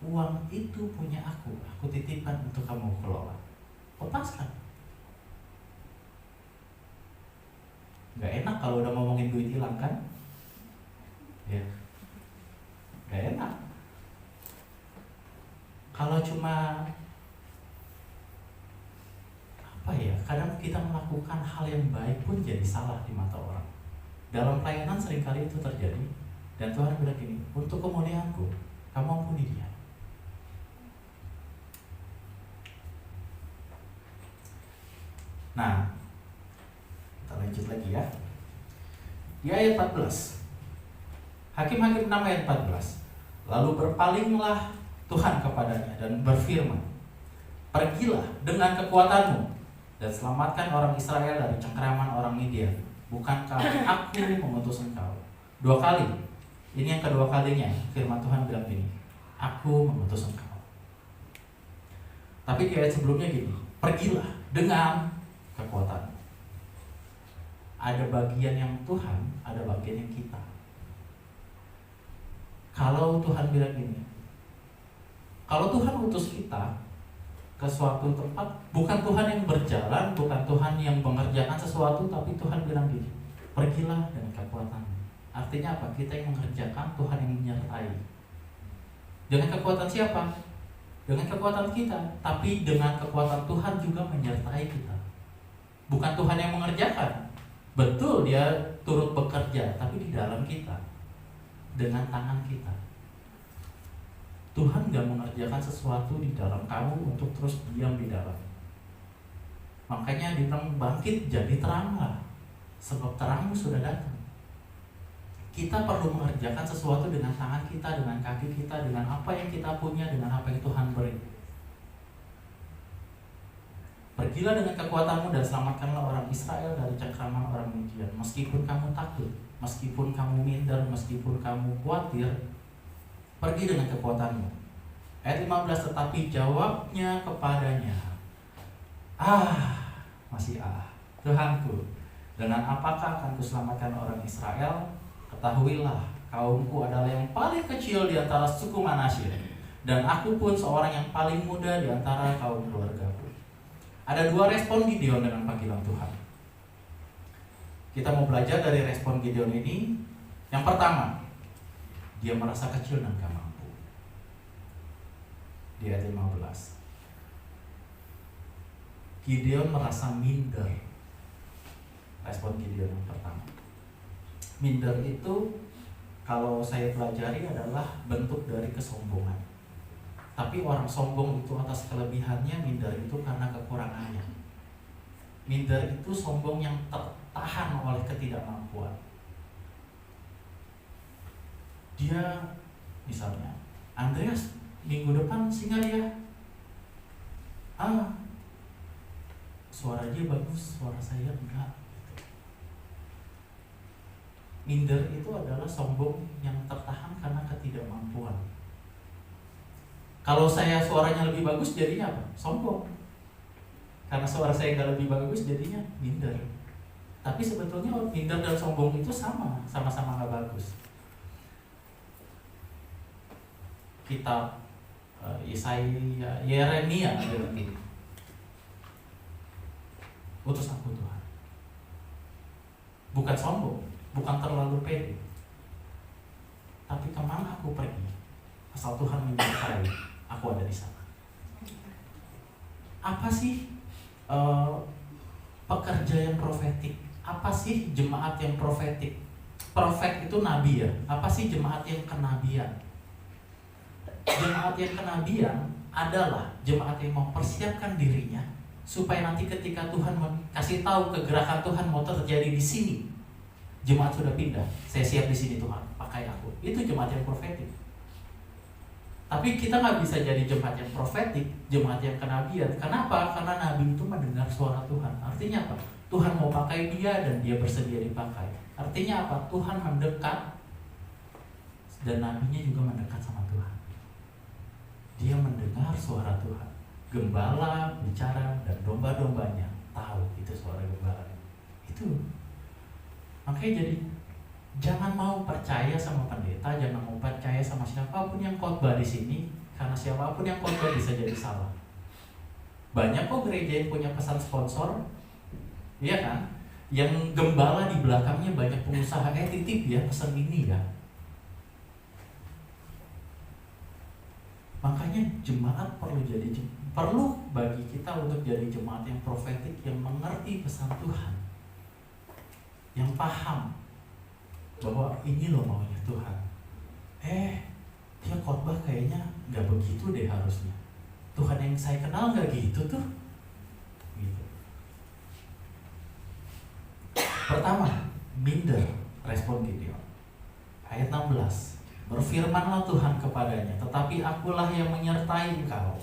uang itu punya aku titipkan untuk kamu kelola, lepaskan. Gak enak kalau udah ngomongin duit hilang kan? Ya, gak enak. Kalau cuma apa ya, kadang kita melakukan hal yang baik pun jadi salah di mata orang. Dalam pelayanan seringkali itu terjadi. Dan Tuhan bilang gini, untuk kemuliaanku, kamu ampuni dia. Nah, kita lanjut lagi ya. Di ayat 14, Hakim-Hakim 6 ayat 14. Lalu berpalinglah Tuhan kepadanya dan berfirman, pergilah dengan kekuatanmu dan selamatkan orang Israel dari cengkeraman orang Midian. Bukankah aku mengutus engkau? 2 kali. Ini yang kedua kalinya firman Tuhan bilang gini, aku mengutus engkau. Tapi di ayat sebelumnya gini, pergilah dengan kekuatan. Ada bagian yang Tuhan, ada bagian yang kita. Kalau Tuhan bilang gini, kalau Tuhan utus kita ke suatu tempat, bukan Tuhan yang berjalan, bukan Tuhan yang mengerjakan sesuatu, tapi Tuhan bilang gini, pergilah dengan kekuatan. Artinya apa? Kita yang mengerjakan, Tuhan yang menyertai. Dengan kekuatan siapa? Dengan kekuatan kita, tapi dengan kekuatan Tuhan juga menyertai kita. Bukan Tuhan yang mengerjakan. Betul, dia turut bekerja, tapi di dalam kita, dengan tangan kita. Tuhan gak mengerjakan sesuatu di dalam kamu untuk terus diam di dalam. Makanya dibilang bangkit jadi teranglah, sebab terangmu sudah datang. Kita perlu mengerjakan sesuatu dengan tangan kita, dengan kaki kita, dengan apa yang kita punya, dengan apa yang Tuhan beri. Pergilah dengan kekuatanmu dan selamatkanlah orang Israel dari cengkraman orang Midian. Meskipun kamu takut, meskipun kamu minder, meskipun kamu khawatir, pergi dengan kekuatanmu. Ayat 15, tetapi jawabnya kepadanya, masih Tuhanku, dengan apakah akan kuselamatkan orang Israel? Ketahuilah, kaumku adalah yang paling kecil di antara suku Manasye, dan aku pun seorang yang paling muda di antara kaum keluargaku. Ada 2 respon Gideon dengan panggilan Tuhan. Kita mau belajar dari respon Gideon ini. Yang pertama, dia merasa kecil dan gak mampu. Di ayat 15, Gideon merasa minder. Respon Gideon yang pertama. Minder itu kalau saya pelajari adalah bentuk dari kesombongan. Tapi orang sombong itu atas kelebihannya, minder itu karena kekurangannya. Minder itu sombong yang tertahan oleh ketidakmampuan. Dia misalnya, Andreas minggu depan singgah ya. Suara dia bagus, suara saya enggak. Minder itu adalah sombong yang tertahan karena ketidakmampuan. Kalau saya suaranya lebih bagus, jadinya apa? Sombong. karena suara saya nggak lebih bagus jadinya minder. Tapi sebetulnya minder dan sombong itu sama-sama nggak bagus. Kitab Yesaya, Yeremia bilang gini, utus aku Tuhan. Bukan sombong, bukan terlalu pede, tapi kemana aku pergi, asal Tuhan menyertai, aku ada di sana. Apa sih pekerja yang profetik? Apa sih jemaat yang profetik? Profet itu nabi ya. Apa sih jemaat yang kenabian? Jemaat yang kenabian adalah jemaat yang mempersiapkan dirinya supaya nanti ketika Tuhan kasih tahu kegerakan Tuhan mau terjadi di sini, jemaat sudah pindah. Saya siap di sini Tuhan, pakai aku. Itu jemaat yang profetik. Tapi kita nggak bisa jadi jemaat yang profetik, jemaat yang kenabian. Kenapa? Karena nabi itu mendengar suara Tuhan. Artinya apa? Tuhan mau pakai dia dan dia bersedia dipakai. Artinya apa? Tuhan mendekat dan nabinya juga mendekat sama Tuhan. Dia mendengar suara Tuhan. Gembala bicara dan domba-dombanya tahu itu suara gembala. Itu. Makanya jadi jangan mau percaya sama pendeta, jangan mau percaya sama siapapun yang khotbah di sini, karena siapapun yang khotbah bisa jadi salah. Banyak kok gereja yang punya pesan sponsor, iya kan? Yang gembala di belakangnya banyak pengusaha, titip ya pesan ini ya. Makanya jemaat perlu bagi kita untuk jadi jemaat yang profetik, yang mengerti pesan Tuhan, yang paham bahwa ini loh maunya Tuhan. Dia khotbah kayaknya nggak begitu deh harusnya. Tuhan yang saya kenal nggak gitu tuh. Gitu. Pertama, minder, respon Gideon. Ayat 16. Berfirmanlah Tuhan kepadanya, tetapi akulah yang menyertai engkau.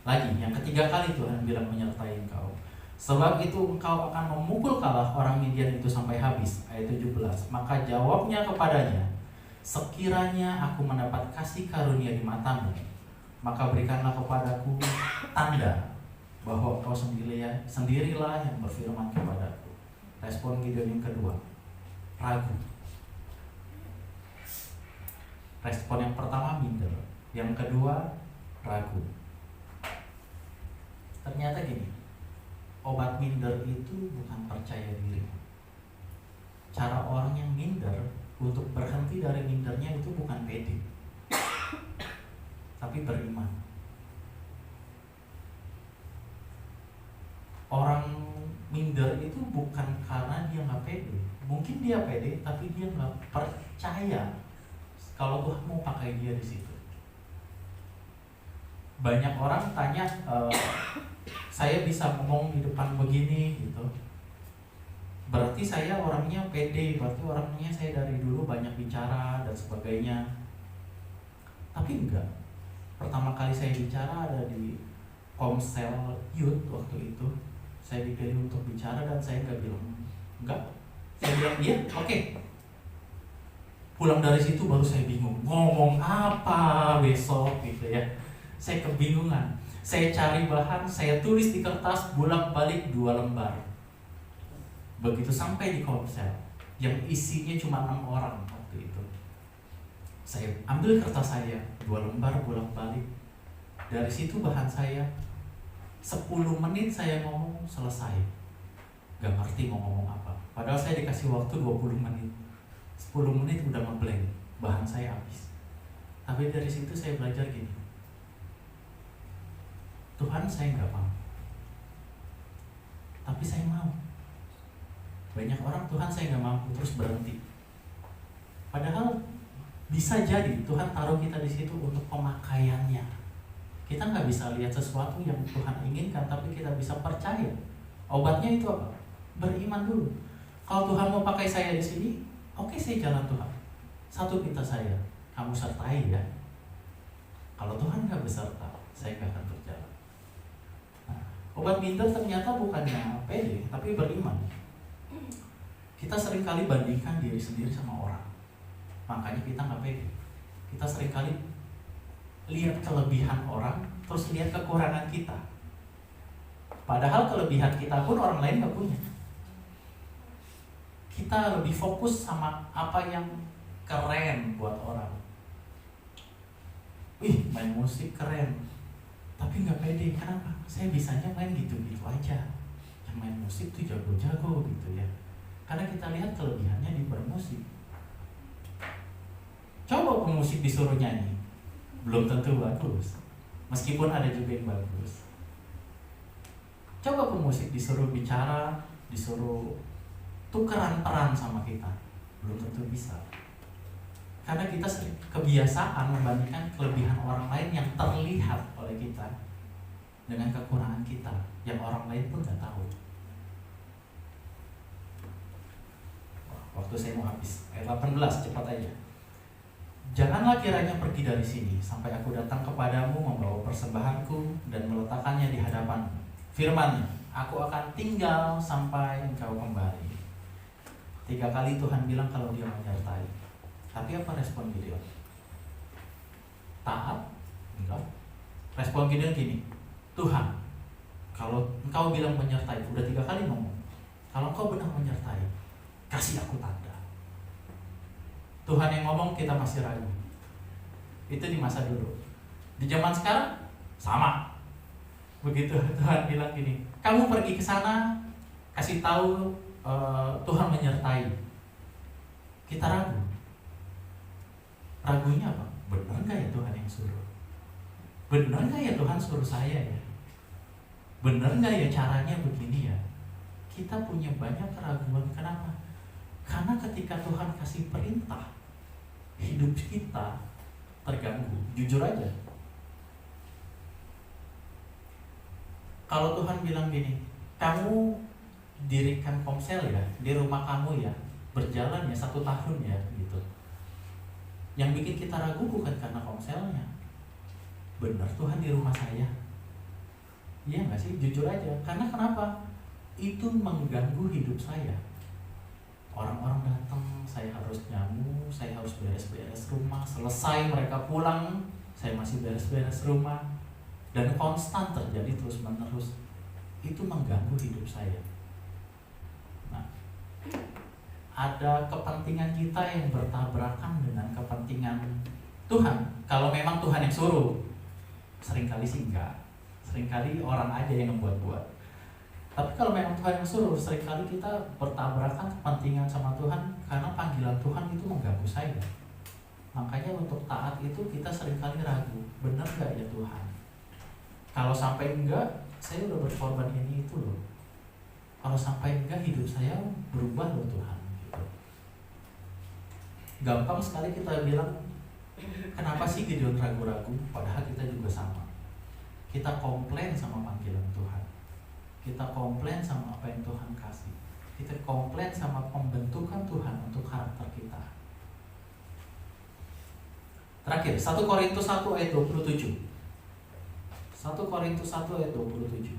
Lagi, yang ketiga kali Tuhan bilang menyertai engkau. Sebab itu engkau akan memukul kalah orang Midian itu sampai habis. Ayat 17. Maka jawabnya kepadanya, sekiranya aku mendapat kasih karunia di matamu, maka berikanlah kepadaku tanda bahwa engkau sendirilah yang berfirman kepadaku. Respon Gideon yang kedua, ragu. Respon yang pertama minder, yang kedua ragu. Ternyata gini, obat minder itu bukan percaya diri. Cara orang yang minder untuk berhenti dari mindernya itu bukan pede, tapi beriman. Orang minder itu bukan karena dia nggak pede. Mungkin dia pede, tapi dia nggak percaya kalau Tuhan mau pakai dia di situ. Banyak orang tanya, saya bisa ngomong di depan begini gitu, berarti saya orangnya pede, berarti orangnya saya dari dulu banyak bicara dan sebagainya. Tapi enggak. Pertama kali saya bicara ada di Komsel Youth waktu itu. Saya dipilih untuk bicara dan saya nggak bilang enggak. Saya bilang iya, oke. Pulang dari situ baru saya bingung ngomong apa besok gitu ya. Saya kebingungan. Saya cari bahan, saya tulis di kertas bolak-balik 2 lembar. Begitu sampai di Komsel yang isinya cuma 6 orang waktu itu, saya ambil kertas saya 2 lembar bolak-balik. Dari situ bahan saya 10 menit saya ngomong selesai. Gak ngerti mau ngomong apa. Padahal saya dikasih waktu 20 menit. 10 menit udah ngeblank, bahan saya habis. Tapi dari situ saya belajar gini, Tuhan saya nggak mau, tapi saya mau. Banyak orang Tuhan saya nggak mampu terus berhenti. Padahal bisa jadi Tuhan taruh kita di situ untuk pemakaiannya. Kita nggak bisa lihat sesuatu yang Tuhan inginkan, tapi kita bisa percaya. Obatnya itu apa? Beriman dulu. Kalau Tuhan mau pakai saya di sini, oke, saya jalan Tuhan. Satu minta saya, kamu sertai ya. Kalau Tuhan nggak beserta, saya nggak akan berjalan. Nah, obat minder ternyata bukannya pede, tapi beriman. Kita seringkali bandingkan diri sendiri sama orang, makanya kita nggak pede. Kita seringkali lihat kelebihan orang, terus lihat kekurangan kita. Padahal kelebihan kita pun orang lain nggak punya. Kita lebih fokus sama apa yang keren buat orang. Wih, main musik keren, tapi nggak pede. Kenapa? Saya bisanya main gitu-gitu aja. Yang main musik tuh jago-jago gitu ya. Karena kita lihat kelebihannya di bermusik. Coba pemusik disuruh nyanyi, belum tentu bagus. Meskipun ada juga yang bagus. Coba pemusik disuruh bicara, disuruh tukeran peran sama kita, belum tentu bisa. Karena kita kebiasaan membandingkan kelebihan orang lain yang terlihat oleh kita dengan kekurangan kita yang orang lain pun nggak tahu. Waktu saya mau habis. Ayat 18, cepat aja. Janganlah kiranya pergi dari sini sampai aku datang kepadamu membawa persembahanku dan meletakkannya di hadapanmu. Firman-Nya, aku akan tinggal sampai engkau kembali. 3 kali Tuhan bilang kalau dia menyertai. Tapi apa respon Gideon? Taat? Enggak. Respon Gideon gini, Tuhan, kalau engkau bilang menyertai, udah 3 kali ngomong, kalau engkau benar menyertai, kasih aku tanda. Tuhan yang ngomong kita masih ragu. Itu di masa dulu. Di zaman sekarang sama. Begitu Tuhan bilang gini, kamu pergi ke sana, kasih tahu Tuhan menyertai. Kita ragu. Ragunya apa? Benar nggak ya Tuhan yang suruh? Benar nggak ya Tuhan suruh saya ya? Benar nggak ya caranya begini ya? Kita punya banyak keraguan. Kenapa? Karena ketika Tuhan kasih perintah, hidup kita terganggu. Jujur aja. Kalau Tuhan bilang gini, kamu dirikan komsel ya di rumah kamu ya, berjalan ya 1 tahun ya gitu. Yang bikin kita ragu bukan karena komselnya. Benar Tuhan di rumah saya. Iya nggak sih? Jujur aja. Karena kenapa? Itu mengganggu hidup saya. Orang-orang datang, saya harus nyamu, saya harus beres-beres rumah. Selesai mereka pulang, saya masih beres-beres rumah. Dan konstan terjadi terus-menerus. Itu mengganggu hidup saya. Nah, ada kepentingan kita yang bertabrakan dengan kepentingan Tuhan. Kalau memang Tuhan yang suruh, seringkali sih enggak. Seringkali orang aja yang membuat-buat. Tapi kalau memang Tuhan yang suruh, seringkali kita bertabrakan kepentingan sama Tuhan karena panggilan Tuhan itu mengganggu saya. Makanya untuk taat itu kita seringkali ragu, benar gak ya Tuhan? Kalau sampai enggak, saya udah berkorban ini itu loh. Kalau sampai enggak, hidup saya berubah loh Tuhan. Gitu. Gampang sekali kita bilang, kenapa sih Gideon ragu-ragu? Padahal kita juga sama. Kita komplain sama panggilan Tuhan. Kita komplain sama apa yang Tuhan kasih. Kita komplain sama pembentukan Tuhan untuk karakter kita. Terakhir, 1 Korintus 1 ayat 27. 1 Korintus 1 ayat 27.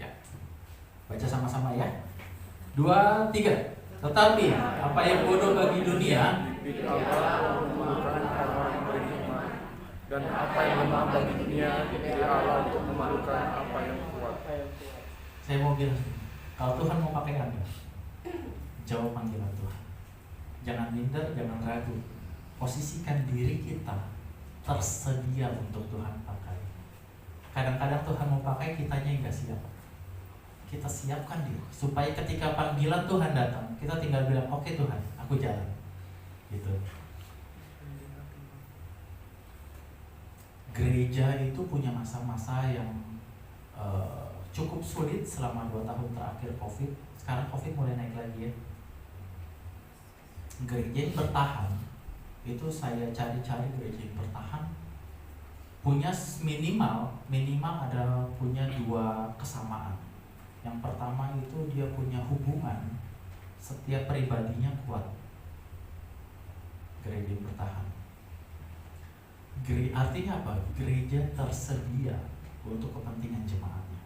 Ya. Baca sama-sama ya. 2, 3. Tetapi apa yang bodoh bagi dunia, Bagi Allah memerlukan orang-orang beriman, dan apa yang lemah bagi dunia dipilih Allah untuk memerlukan apa yang kuat. saya mau bilang, kalau Tuhan mau pakai Anda, jawab panggilan Tuhan. Jangan minder, jangan ragu. Posisikan diri kita tersedia untuk Tuhan pakai. Kadang-kadang Tuhan mau pakai, kitanya yang gak siap. Kita siapkan diri supaya ketika panggilan Tuhan datang, kita tinggal bilang, oke Tuhan, aku jalan. Gitu. Gereja itu punya masa-masa yang cukup sulit selama 2 tahun terakhir COVID. Sekarang COVID mulai naik lagi ya. Gereja yang bertahan, itu saya cari-cari gereja yang bertahan punya minimal ada punya 2 kesamaan. Yang pertama itu dia punya hubungan setiap pribadinya kuat. Gereja yang bertahan. Artinya apa? Gereja tersedia untuk kepentingan jemaatnya.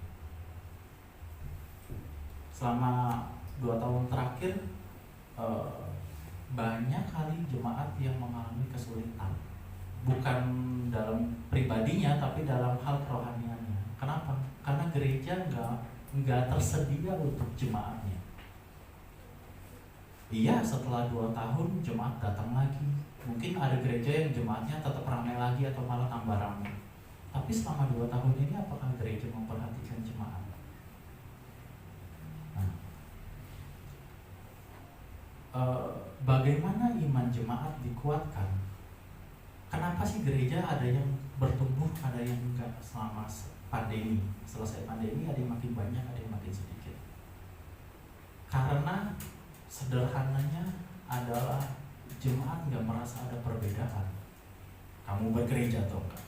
Selama 2 tahun terakhir banyak kali jemaat yang mengalami kesulitan, bukan dalam pribadinya tapi dalam hal kerohaniannya. Kenapa? Karena gereja nggak tersedia untuk jemaatnya. Iya, setelah 2 tahun jemaat datang lagi. Mungkin ada gereja yang jemaatnya tetap ramai lagi atau malah tambah ramai. Tapi selama 2 tahun ini apakah gereja memperhatikan jemaat? Nah, bagaimana iman jemaat dikuatkan? Kenapa sih gereja ada yang bertumbuh, ada yang enggak selama pandemi? Selesai pandemi ada yang makin banyak, ada yang makin sedikit. Karena sederhananya adalah jemaat nggak merasa ada perbedaan. Kamu bergereja atau enggak?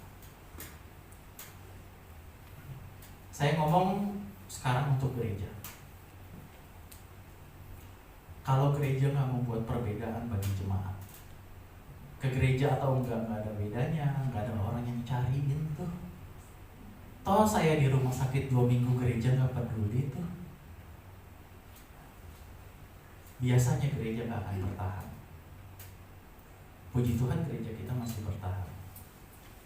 Saya ngomong sekarang untuk gereja. Kalau gereja nggak membuat perbedaan bagi jemaat, ke gereja atau enggak ada bedanya, nggak ada orang yang cariin tuh. Toh saya di rumah sakit 2 minggu gereja nggak peduli tuh. Biasanya gereja nggak akan bertahan. Puji Tuhan gereja kita masih bertahan.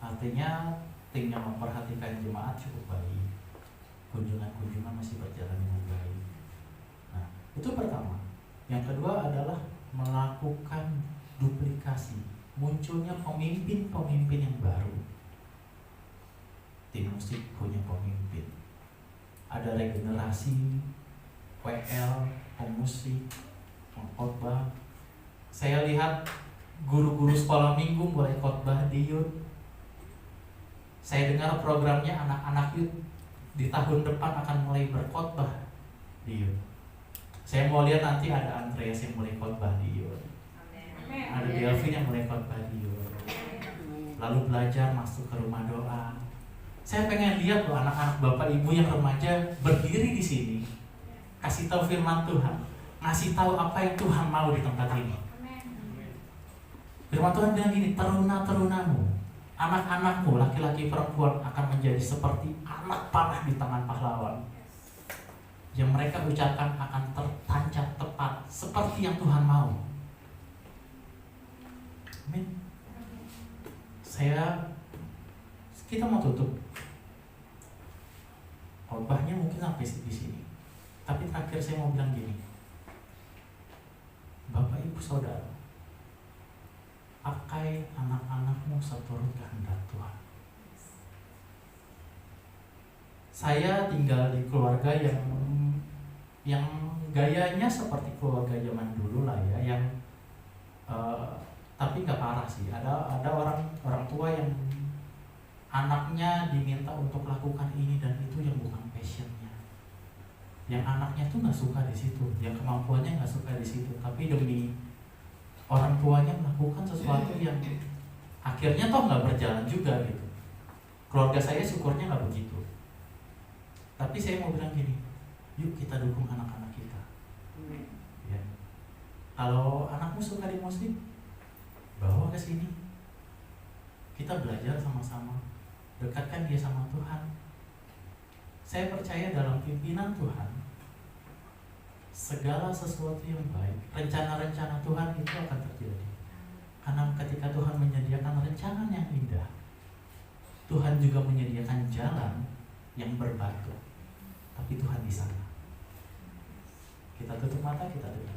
Artinya tim yang memperhatikan jemaat cukup baik. Kunjungan-kunjungan masih berjalan dengan baik. Nah, itu pertama. Yang kedua adalah melakukan duplikasi. Munculnya pemimpin-pemimpin yang baru. Tim musik punya pemimpin. Ada regenerasi, WL, pemusik, pengkhotbah. Saya lihat guru-guru sekolah minggu mulai khotbah di youth. Saya dengar programnya anak-anak youth di tahun depan akan mulai berkhotbah di youth. Saya mau lihat nanti ada Andreas yang mulai khotbah di youth. Ada Delvin yang mulai khotbah di youth. Lalu belajar masuk ke rumah doa. Saya pengen lihat loh anak-anak bapak ibu yang remaja berdiri di sini, kasih tahu firman Tuhan, ngasih tahu apa yang Tuhan mau di tempat ini. Firman Tuhan bilang gini, teruna-terunamu, anak-anakmu, laki-laki perempuan akan menjadi seperti anak panah di tangan pahlawan. Yang mereka ucapkan akan tertancap tepat seperti yang Tuhan mau. Amin. Kita mau tutup. Khotbahnya mungkin sampai di sini. Tapi terakhir saya mau bilang gini. Bapak Ibu Saudara, pakai anak-anakmu seturut kehendak Tuhan. Saya tinggal di keluarga yang gayanya seperti keluarga zaman dulu lah ya, yang tapi nggak parah sih. Ada orang tua yang anaknya diminta untuk lakukan ini dan itu yang bukan passionnya. Yang anaknya tuh nggak suka di situ, yang kemampuannya nggak suka di situ, tapi demi orang tuanya melakukan sesuatu yang akhirnya toh nggak berjalan juga gitu. Keluarga saya syukurnya nggak begitu. Tapi saya mau bilang gini, yuk kita dukung anak-anak kita. Ya. Kalau anakmu suka di musik, bawa ke sini. Kita belajar sama-sama, dekatkan dia sama Tuhan. Saya percaya dalam pimpinan Tuhan, segala sesuatu yang baik, rencana-rencana Tuhan itu akan terjadi. Karena ketika Tuhan menyediakan rencana yang indah, Tuhan juga menyediakan jalan yang berbatu. Tapi Tuhan di sana. Kita tutup mata, kita doa.